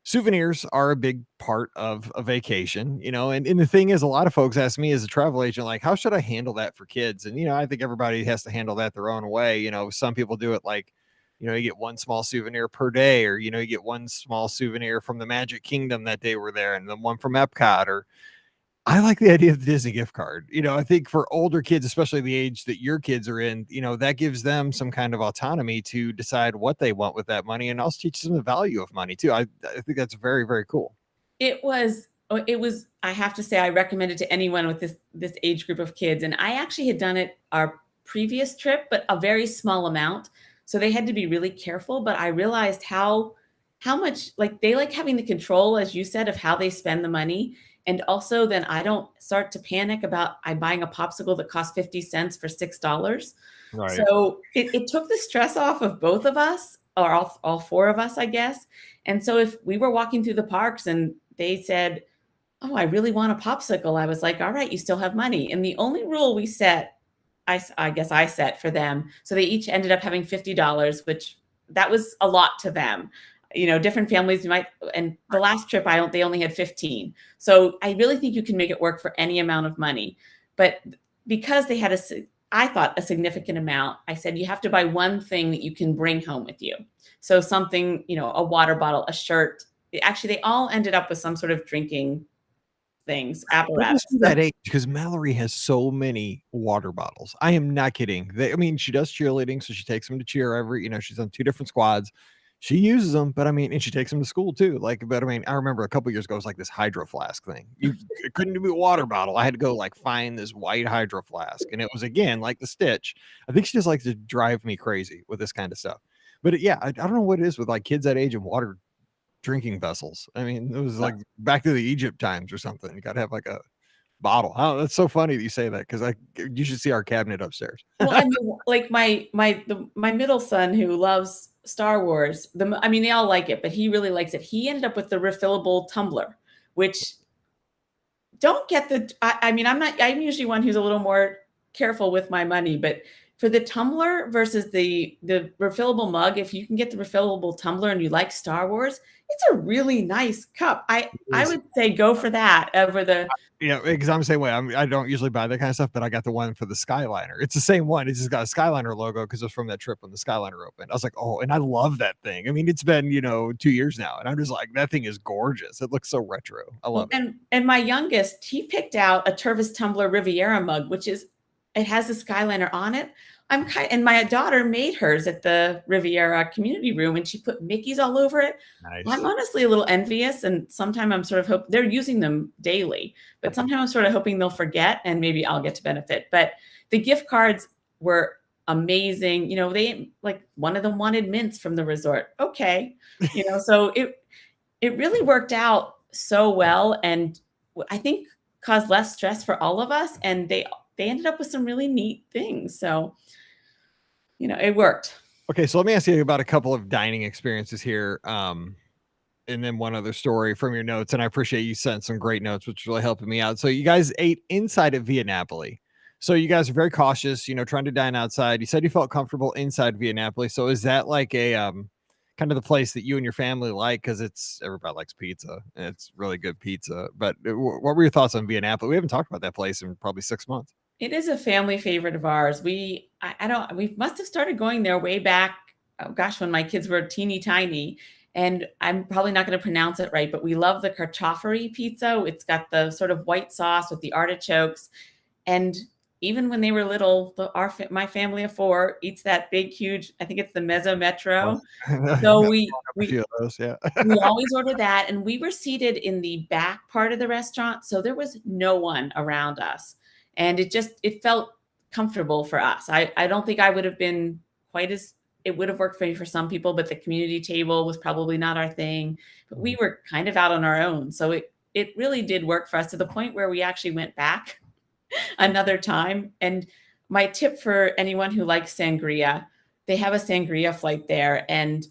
souvenirs are a big part of a vacation, and the thing is, a lot of folks ask me as a travel agent, like, how should I handle that for kids? And, I think everybody has to handle that their own way. Some people do it like, you get one small souvenir per day, or, you get one small souvenir from the Magic Kingdom that day we're there, and then one from Epcot, or I like the idea of the Disney gift card. I think for older kids, especially the age that your kids are in, that gives them some kind of autonomy to decide what they want with that money, and also teaches them the value of money too. I think that's very, very cool. It was, I have to say, I recommend it to anyone with this age group of kids. And I actually had done it our previous trip, but a very small amount. So they had to be really careful, but I realized how much they like having the control, as you said, of how they spend the money. And also then I don't start to panic about I'm buying a popsicle that costs 50 cents for $6. Right. So it took the stress off of both of us, or all 4 of us, I guess. And so if we were walking through the parks and they said, oh, I really want a popsicle, I was like, all right, you still have money. And the only rule we set, I guess I set for them, so they each ended up having $50, which that was a lot to them. different families might, and the last trip they only had 15. So I really think you can make it work for any amount of money. But because they had I thought a significant amount, I said, you have to buy one thing that you can bring home with you. So something, a water bottle, a shirt. Actually, they all ended up with some sort of drinking things, apparatus. That age, because Mallory has so many water bottles. I am not kidding. She does cheerleading, so she takes them to cheer she's on 2 different squads. She uses them, but and she takes them to school too. I remember a couple years ago, it was like this Hydro Flask thing. It couldn't be a water bottle. I had to go find this white Hydro Flask, and it was again like the Stitch. I think she just likes to drive me crazy with this kind of stuff. But yeah, I don't know what it is with kids that age and water drinking vessels. It was like back to the Egypt times or something. You got to have a bottle. Oh, that's so funny that you say that, because you should see our cabinet upstairs. Well, my middle son, who loves Star Wars, they all like it, but he really likes it. He ended up with the refillable tumbler, which don't get I'm usually one who's a little more careful with my money, but for the tumbler versus the refillable mug, if you can get the refillable tumbler and you like Star Wars, it's a really nice cup. I would say go for that over the. Yeah, because I'm the same way. I don't usually buy that kind of stuff, but I got the one for the Skyliner. It's the same one. It's just got a Skyliner logo because it's from that trip when the Skyliner opened. I was like, oh, and I love that thing. It's been 2 years now, and I'm just like, that thing is gorgeous. It looks so retro. I love it. And my youngest, he picked out a Tervis Tumbler Riviera mug, it has the Skyliner on it. And my daughter made hers at the Riviera community room, and she put Mickey's all over it. Nice. I'm honestly a little envious, and sometimes I'm sort of they're using them daily, but sometimes I'm sort of hoping they'll forget and maybe I'll get to benefit. But the gift cards were amazing. They one of them wanted mints from the resort. Okay. So it really worked out so well, and I think caused less stress for all of us. And they ended up with some really neat things. So, it worked. Okay. So let me ask you about a couple of dining experiences here. And then one other story from your notes. And I appreciate you sent some great notes, which is really helping me out. So you guys ate inside at Via Napoli. So you guys are very cautious, trying to dine outside. You said you felt comfortable inside Via Napoli. So is that like a, kind of the place that you and your family like? Because everybody likes pizza, and it's really good pizza. But what were your thoughts on Via Napoli? We haven't talked about that place in probably 6 months. It is a family favorite of ours. We must have started going there way back, when my kids were teeny tiny, and I'm probably not going to pronounce it right, but we love the carciofari pizza. It's got the sort of white sauce with the artichokes. And even when they were little, my family of 4 eats that big, huge, I think it's the Mezzo Metro. So we always order that. And we were seated in the back part of the restaurant, so there was no one around us. And it felt comfortable for us. I don't think I would have been it would have worked for some people, but the community table was probably not our thing. But we were kind of out on our own. So it really did work for us, to the point where we actually went back another time. And my tip for anyone who likes sangria, they have a sangria flight there. And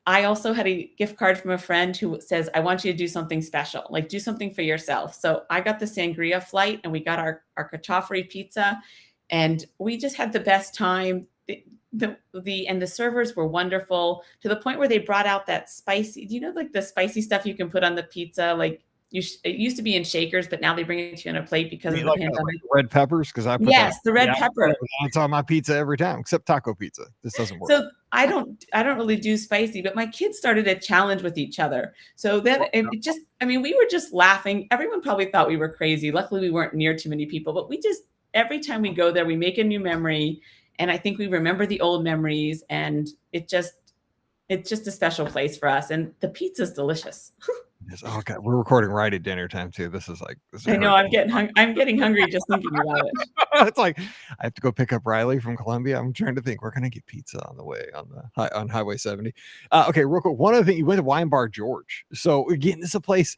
I also had a gift card from a friend who says, I want you to do something special, do something for yourself. So I got the sangria flight, and we got our carciofari pizza, and we just had the best time. The servers were wonderful, to the point where they brought out that spicy, the spicy stuff you can put on the pizza, it used to be in shakers, but now they bring it to you on a plate because of the pandemic. Red peppers, because I put the red pepper. It's on my pizza every time, except taco pizza. This doesn't work. So I don't really do spicy, but my kids started a challenge with each other. So then we were just laughing. Everyone probably thought we were crazy. Luckily, we weren't near too many people, but every time we go there, we make a new memory, and I think we remember the old memories, and it's just a special place for us. And the pizza's delicious. Oh God, we're recording right at dinner time too. This is I know I'm getting hungry just thinking about it. It's like I have to go pick up Riley from Columbia. I'm trying to think, we're gonna get pizza on the way on Highway 70. Okay, real quick. One other thing, you went to Wine Bar George. So again, this is a place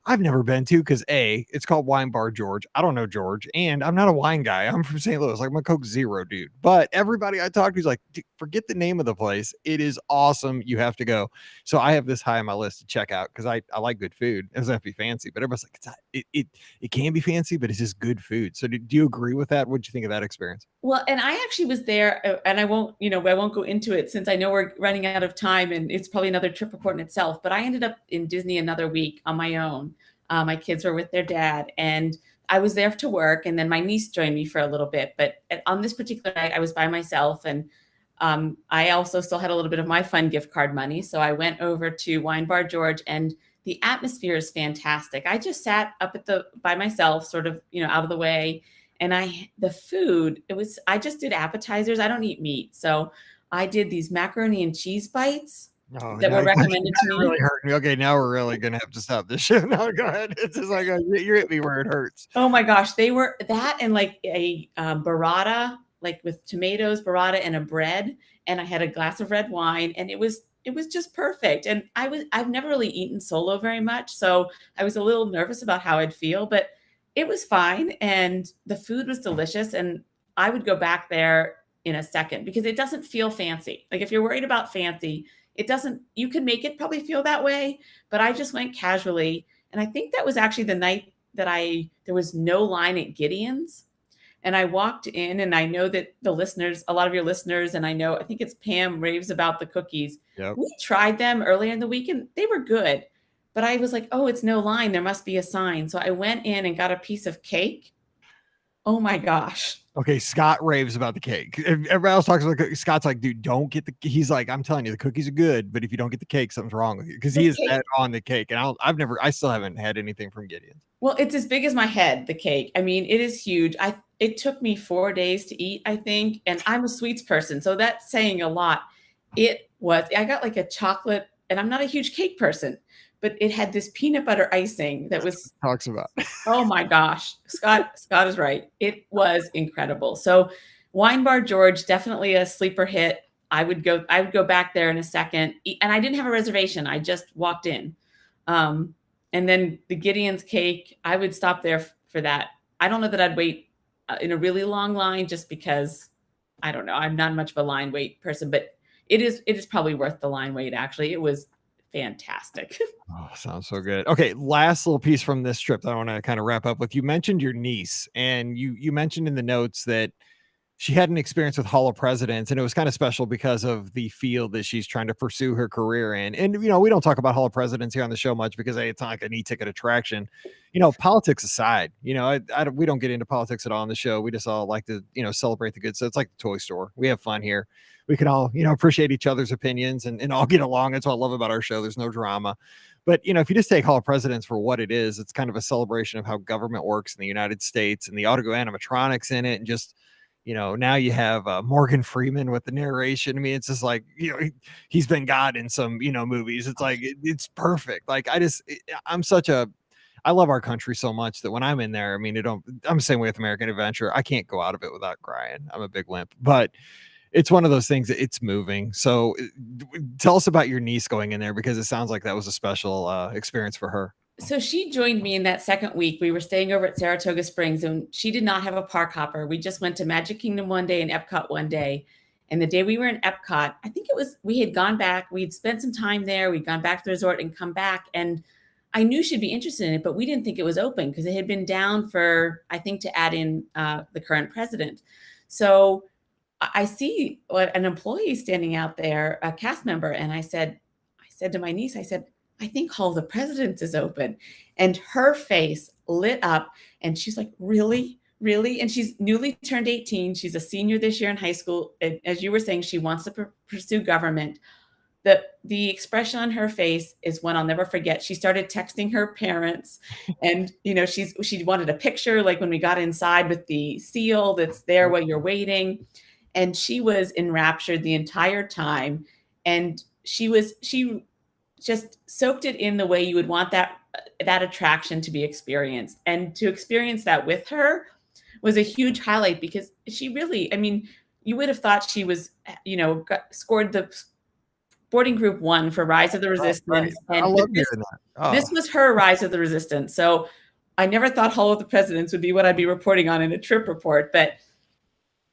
I've never been to because it's called Wine Bar George. I don't know George, and I'm not a wine guy. I'm from St. Louis, like I'm a Coke Zero dude. But everybody I talk to is like, forget the name of the place. It is awesome. You have to go. So I have this high on my list to check out because I like good food. It doesn't have to be fancy, but everybody's like, it can be fancy, but it's just good food. So do you agree with that? What'd you think of that experience? Well, and I actually was there, and I won't go into it since I know we're running out of time, and it's probably another trip report in itself. But I ended up in Disney another week on my own. My kids were with their dad, and I was there to work, and then my niece joined me for a little bit. But on this particular night, I was by myself, and I also still had a little bit of my fun gift card money, so I went over to Wine Bar George, and the atmosphere is fantastic. I just sat up by myself, sort of, out of the way. And the food, I just did appetizers. I don't eat meat. So I did these macaroni and cheese bites Oh, that now, were recommended to that me. really hurt me. Okay, now we're really gonna have to stop this show. No, go ahead. It's just like you hit me where it hurts. Oh my gosh. They were that and like a burrata, like with tomatoes, burrata and a bread. And I had a glass of red wine, and it was just perfect. And I've never really eaten solo very much. So I was a little nervous about how I'd feel, but it was fine. And the food was delicious. And I would go back there in a second because it doesn't feel fancy. Like if you're worried about fancy, it doesn't, you can make it probably feel that way, but I just went casually. And I think that was actually the night that there was no line at Gideon's. And I walked in, and I know that a lot of your listeners, and I think it's Pam raves about the cookies. Yep. We tried them earlier in the week and they were good, but I was like, oh, it's no line. There must be a sign. So I went in and got a piece of cake. Oh my gosh. Okay, Scott raves about the cake. Everybody else talks about cookies. Scott's like, dude, don't get he's like, I'm telling you, the cookies are good, but if you don't get the cake, something's wrong with you. Because he is that on the cake. And I still haven't had anything from Gideon's. Well, it's as big as my head, the cake. I mean, it is huge. It took me 4 days to eat, I think. And I'm a sweets person, so that's saying a lot. I got like a chocolate, and I'm not a huge cake person, but it had this peanut butter icing that was talks about. Oh my gosh. Scott is right. It was incredible. So Wine Bar George, definitely a sleeper hit. I would go back there in a second. And I didn't have a reservation. I just walked in. And then the Gideon's cake, I would stop there for that. I don't know that I'd wait in a really long line just because, I don't know, I'm not much of a line wait person, but it is probably worth the line wait. Actually, it was fantastic. Oh, sounds so good. Okay, last little piece from this trip that I want to kind of wrap up with. You mentioned your niece, and you mentioned in the notes that she had an experience with Hall of Presidents, and it was kind of special because of the field that she's trying to pursue her career in. And we don't talk about Hall of Presidents here on the show much because it's not like an e-ticket attraction. Politics aside, we don't get into politics at all on the show. We just all like to celebrate the good. So it's like the toy store. We have fun here. We can all appreciate each other's opinions and all get along. That's what I love about our show. There's no drama. But if you just take Hall of Presidents for what it is, it's kind of a celebration of how government works in the United States and the audio animatronics in it, and just now you have Morgan Freeman with the narration. I mean, it's just like, he's been God in some, movies. It's like, it's perfect. Like, I love our country so much that when I'm in there, I mean, I'm the same way with American Adventure. I can't go out of it without crying. I'm a big wimp, but it's one of those things that it's moving. So tell us about your niece going in there, because it sounds like that was a special experience for her. So she joined me in that second week. We were staying over at Saratoga Springs, and she did not have a park hopper. We just went to Magic Kingdom one day and Epcot one day. And the day we were in Epcot, I think we had gone back. We'd spent some time there. We'd gone back to the resort and come back. And I knew she'd be interested in it, but we didn't think it was open because it had been down for, I think, to add in the current president. So I see an employee standing out there, a cast member. And I said to my niece, I think Hall of the Presidents is open. And her face lit up, and she's like, really? Really? And she's newly turned 18. She's a senior this year in high school. And as you were saying, she wants to pursue government. The expression on her face is one I'll never forget. She started texting her parents, and she wanted a picture, like when we got inside with the seal that's there while you're waiting. And she was enraptured the entire time. And she just soaked it in the way you would want that attraction to be experienced. And to experience that with her was a huge highlight, because she really, I mean, you would have thought she was, scored the boarding group 1 for Rise of the Oh, right. Resistance, I and love hearing that. this Oh, was her Rise of the Resistance. So I never thought Hall of the Presidents would be what I'd be reporting on in a trip report, but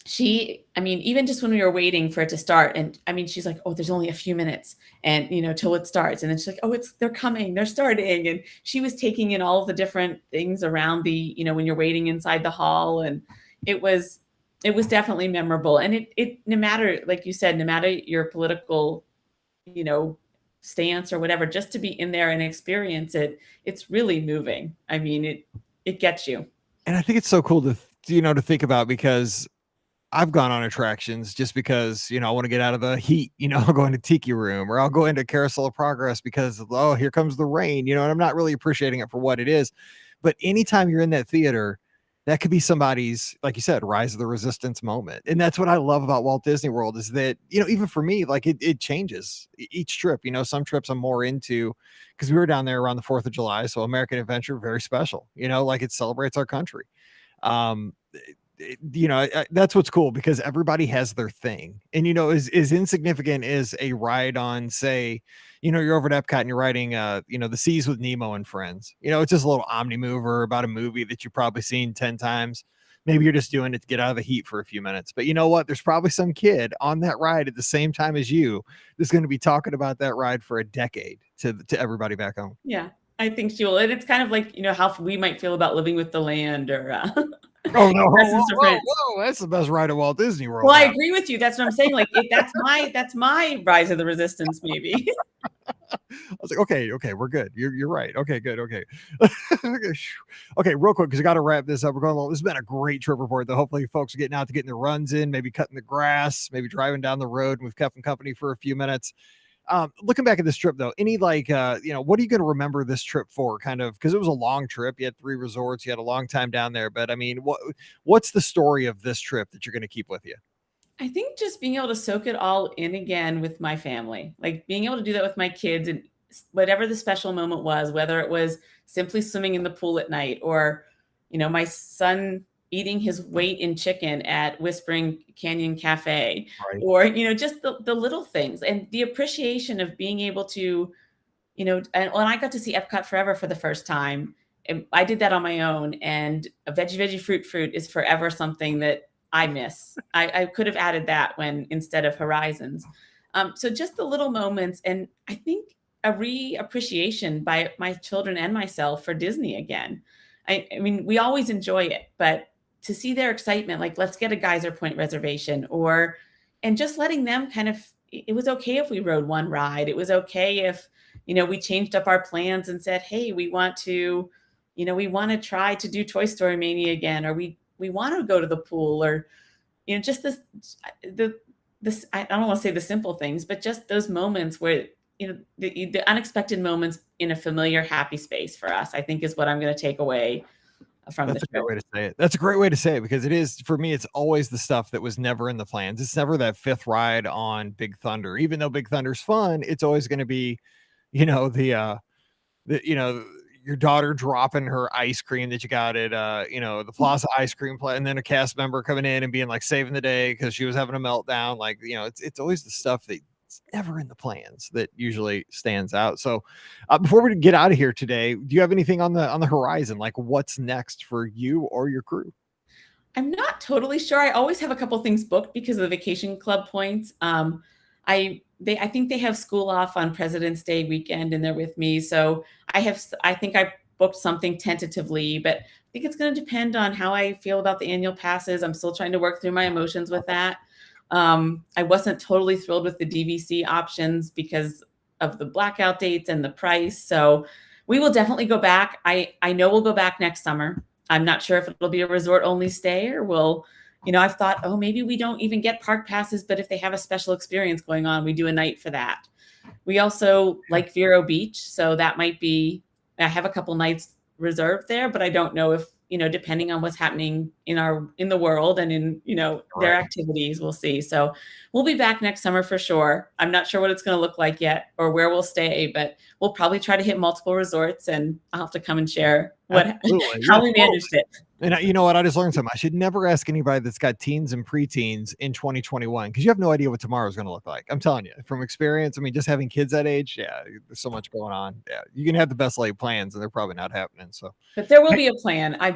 I mean, even just when we were waiting for it to start, and I mean, she's like, "Oh, there's only a few minutes, and till it starts." And then she's like, "Oh, they're coming, they're starting." And she was taking in all of the different things around when you're waiting inside the hall, and it was, it was definitely memorable. And it no matter, like you said, no matter your political, you know, stance or whatever, just to be in there and experience it, it's really moving. I mean, it gets you. and I think it's so cool to to think about because I've gone on attractions just because, I want to get out of the heat. I'll go into Tiki Room or I'll go into Carousel of Progress because, oh, here comes the rain, and I'm not really appreciating it for what it is. But anytime you're in that theater, that could be somebody's, like you said, rise of the resistance moment. And that's what I love about Walt Disney World is that, even for me, like it changes each trip. Some trips I'm more into because we were down there around the 4th of July. So American Adventure, very special, like it celebrates our country. Um, that's what's cool because everybody has their thing. And as insignificant as a ride on, say, you're over at Epcot and you're riding the Seas with Nemo and Friends. It's just a little omni mover about a movie that you've probably seen 10 times. Maybe you're just doing it to get out of the heat for a few minutes. But you know what? There's probably some kid on that ride at the same time as you that's going to be talking about that ride for a decade to everybody back home. Yeah, I think she will. And it's kind of like, how we might feel about Living with the Land or Oh no! Presence of Whoa, Prince. whoa! That's the best ride at Walt Disney World. Well, I Now. agree with you. That's what I'm saying. Like, that's my Rise of the Resistance, maybe. I was like, okay, we're good. You're right. Okay, good. Okay. Okay, real quick, because I got to wrap this up. We're going along. This has been a great trip report, though. Hopefully, folks are getting out to getting their runs in, maybe cutting the grass, maybe driving down the road with Cup and Company for a few minutes. Looking back at this trip, though, any what are you going to remember this trip for? Kind of because it was a long trip. You had 3 resorts. You had a long time down there. But I mean, what's the story of this trip that you're going to keep with you? I think just being able to soak it all in again with my family, like being able to do that with my kids and whatever the special moment was, whether it was simply swimming in the pool at night or, my son eating his weight in chicken at Whispering Canyon Cafe, Right. or, just the little things and the appreciation of being able to, and when I got to see Epcot Forever for the first time, and I did that on my own, and a veggie fruit is forever something that I miss. I could have added that when instead of Horizons. So just the little moments, and I think a reappreciation by my children and myself for Disney again. I mean, we always enjoy it, but to see their excitement, like let's get a Geyser Point reservation, and just letting them kind of, it was okay if we rode one ride. It was okay if, we changed up our plans and said, hey, we want to, we want to try to do Toy Story Mania again, or we want to go to the pool, or just this I don't want to say the simple things, but just those moments where the unexpected moments in a familiar happy space for us, I think is what I'm going to take away from the That's a trip. great way to say it. That's a great way to say it because it is for me. It's always the stuff that was never in the plans. It's never that 5th ride on Big Thunder. Even though Big Thunder's fun, it's always going to be, the your daughter dropping her ice cream that you got at the Plaza ice cream place, and then a cast member coming in and being like saving the day because she was having a meltdown. Like, it's always the stuff that's never in the plans that usually stands out. So before we get out of here today, do you have anything on the horizon? Like what's next for you or your crew? I'm not totally sure. I always have a couple things booked because of the vacation club points. I think they have school off on President's Day weekend and they're with me. So I think I booked something tentatively, but I think it's going to depend on how I feel about the annual passes. I'm still trying to work through my emotions with that. I wasn't totally thrilled with the DVC options because of the blackout dates and the price. So we will definitely go back. I know we'll go back next summer. I'm not sure if it'll be a resort only stay or I've thought, oh, maybe we don't even get park passes, but if they have a special experience going on, we do a night for that. We also like Vero Beach. So that might be, I have a couple nights reserved there, but I don't know if, depending on what's happening in the world and in, their activities, we'll see. So we'll be back next summer for sure. I'm not sure what it's going to look like yet or where we'll stay, but we'll probably try to hit multiple resorts and I'll have to come and share how we managed it. And you know what? I just learned something. I should never ask anybody that's got teens and preteens in 2021 because you have no idea what tomorrow is going to look like. I'm telling you from experience. I mean, just having kids that age, yeah, there's so much going on. Yeah, you can have the best laid plans, and they're probably not happening. So, But there will be a plan. I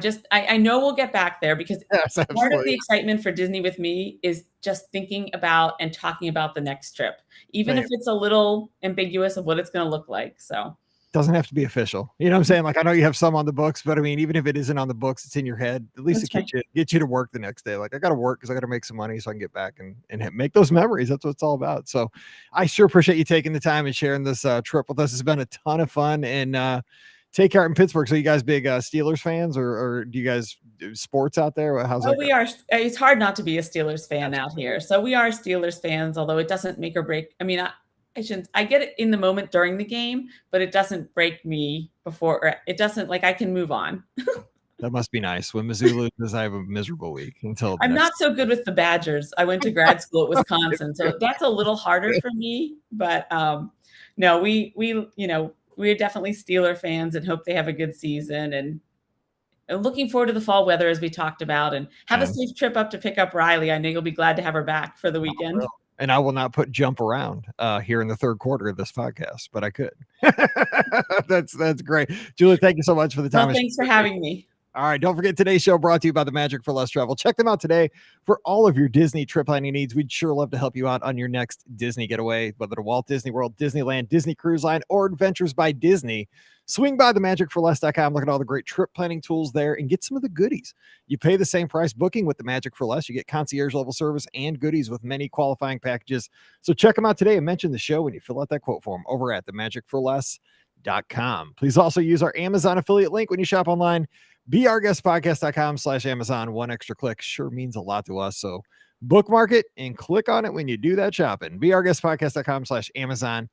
know we'll get back there because yes, part of the absolutely. excitement for Disney with me is just thinking about and talking about the next trip, even if Same. it's a little ambiguous of what it's going to look like. So Doesn't have to be official. You know what I'm saying? Like I know you have some on the books, but I mean, even if it isn't on the books, it's in your head. At least that's it right. get you to work the next day. Like I got to work because I got to make some money so I can get back and make those memories. That's what it's all about. So I sure appreciate you taking the time and sharing this trip with us. It's been a ton of fun and take care in Pittsburgh. So you guys big Steelers fans or do you guys do sports out there? How's Oh, that we go? are. It's hard not to be a Steelers fan out here. So we are Steelers fans, although it doesn't make or break. I mean, I shouldn't. I get it in the moment during the game, but it doesn't break me before. Or it doesn't like I can move on. That must be nice. When Mizzou loses, I have a miserable week until the I'm next. not so good with the Badgers. I went to grad school at Wisconsin, so that's a little harder for me. But no, we're definitely Steeler fans and hope they have a good season. And looking forward to the fall weather as we talked about. And have a And safe trip up to pick up Riley. I know you'll be glad to have her back for the I weekend. will. And I will not put jump around here in the third quarter of this podcast, but I could. That's great. Julie, thank you so much for the time. Well, thanks for having me. All right. Don't forget today's show brought to you by the Magic for Less Travel. Check them out today for all of your Disney trip planning needs. We'd sure love to help you out on your next Disney getaway, whether to Walt Disney World, Disneyland, Disney Cruise Line, or Adventures by Disney. Swing by themagicforless.com. Look at all the great trip planning tools there and get some of the goodies. You pay the same price booking with the Magic for Less. You get concierge level service and goodies with many qualifying packages. So check them out today and mention the show when you fill out that quote form over at themagicforless.com. Please also use our Amazon affiliate link when you shop online. beourguestpodcast.com/Amazon. One extra click sure means a lot to us. So bookmark it and click on it when you do that shopping. beourguestpodcast.com/Amazon.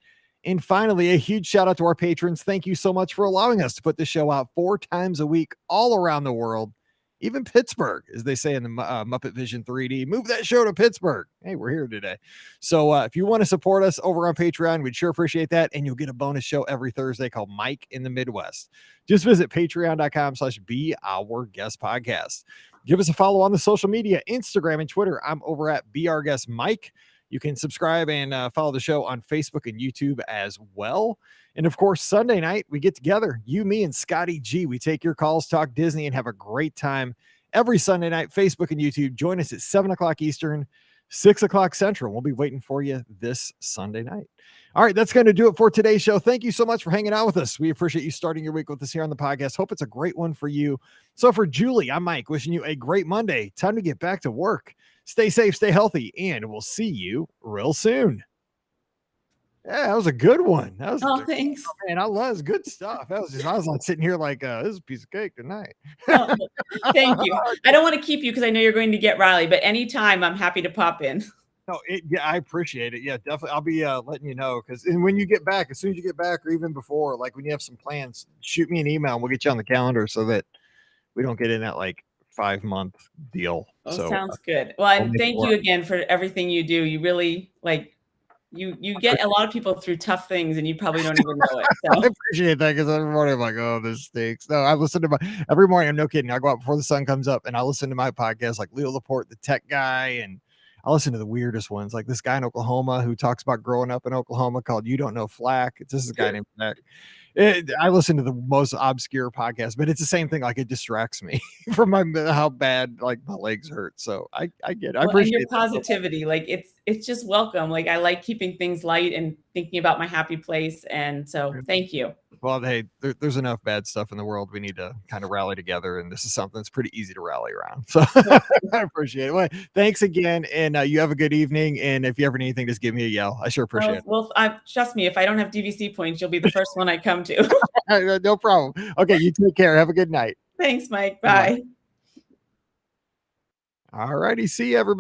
And finally, a huge shout out to our patrons. Thank you so much for allowing us to put the show out 4 times a week all around the world, even Pittsburgh, as they say in the Muppet Vision 3D. Move that show to Pittsburgh. Hey, we're here today. So if you want to support us over on Patreon, we'd sure appreciate that. And you'll get a bonus show every Thursday called Mike in the Midwest. Just visit patreon.com/beourguestpodcast. Give us a follow on the social media, Instagram and Twitter. I'm over at beourguestmike. You can subscribe and follow the show on Facebook and YouTube as well. And of course, Sunday night, we get together, you, me, and Scotty G. We take your calls, talk Disney, and have a great time every Sunday night, Facebook and YouTube. Join us at 7 o'clock Eastern, 6 o'clock Central. We'll be waiting for you this Sunday night. All right, that's going to do it for today's show. Thank you so much for hanging out with us. We appreciate you starting your week with us here on the podcast. Hope it's a great one for you. So for Julie, I'm Mike, wishing you a great Monday. Time to get back to work. Stay safe, stay healthy, and we'll see you real soon. Yeah, that was a good one. That was Thanks. man, I love good stuff. I was like sitting here like this is a piece of cake tonight. Oh, thank you. I don't want to keep you because I know you're going to get Riley, but anytime I'm happy to pop in. No, yeah, I appreciate it. Yeah, definitely. I'll be letting you know because when you get back, as soon as you get back, or even before, like when you have some plans, shoot me an email and we'll get you on the calendar so that we don't get in that like 5-month deal. Oh, So sounds good. Well, and make it thank work. you again for everything you do. You really you get a lot of people through tough things and you probably don't even know it. I So appreciate that because every morning I'm like, oh, this stinks. No, I listen to every morning. I'm no kidding. I go out before the sun comes up and I listen to my podcast like Leo Laporte, the tech guy, and I listen to the weirdest ones, like this guy in Oklahoma who talks about growing up in Oklahoma called You Don't Know Flack. It's just a guy named Flack. I listen to the most obscure podcast, but it's the same thing. Like it distracts me from how bad like my legs hurt. So I get it. I and appreciate your that. positivity, like it's just welcome. Like I like keeping things light and thinking about my happy place. And so thank you. Well, hey, there's enough bad stuff in the world. We need to kind of rally together, and this is something that's pretty easy to rally around. So I appreciate it. Well, thanks again, and you have a good evening. And if you ever need anything, just give me a yell. I sure appreciate it. Well, trust me, if I don't have DVC points, you'll be the first one I come to. No problem. Okay, you take care. Have a good night. Thanks, Mike. Bye. All righty. See you, everybody.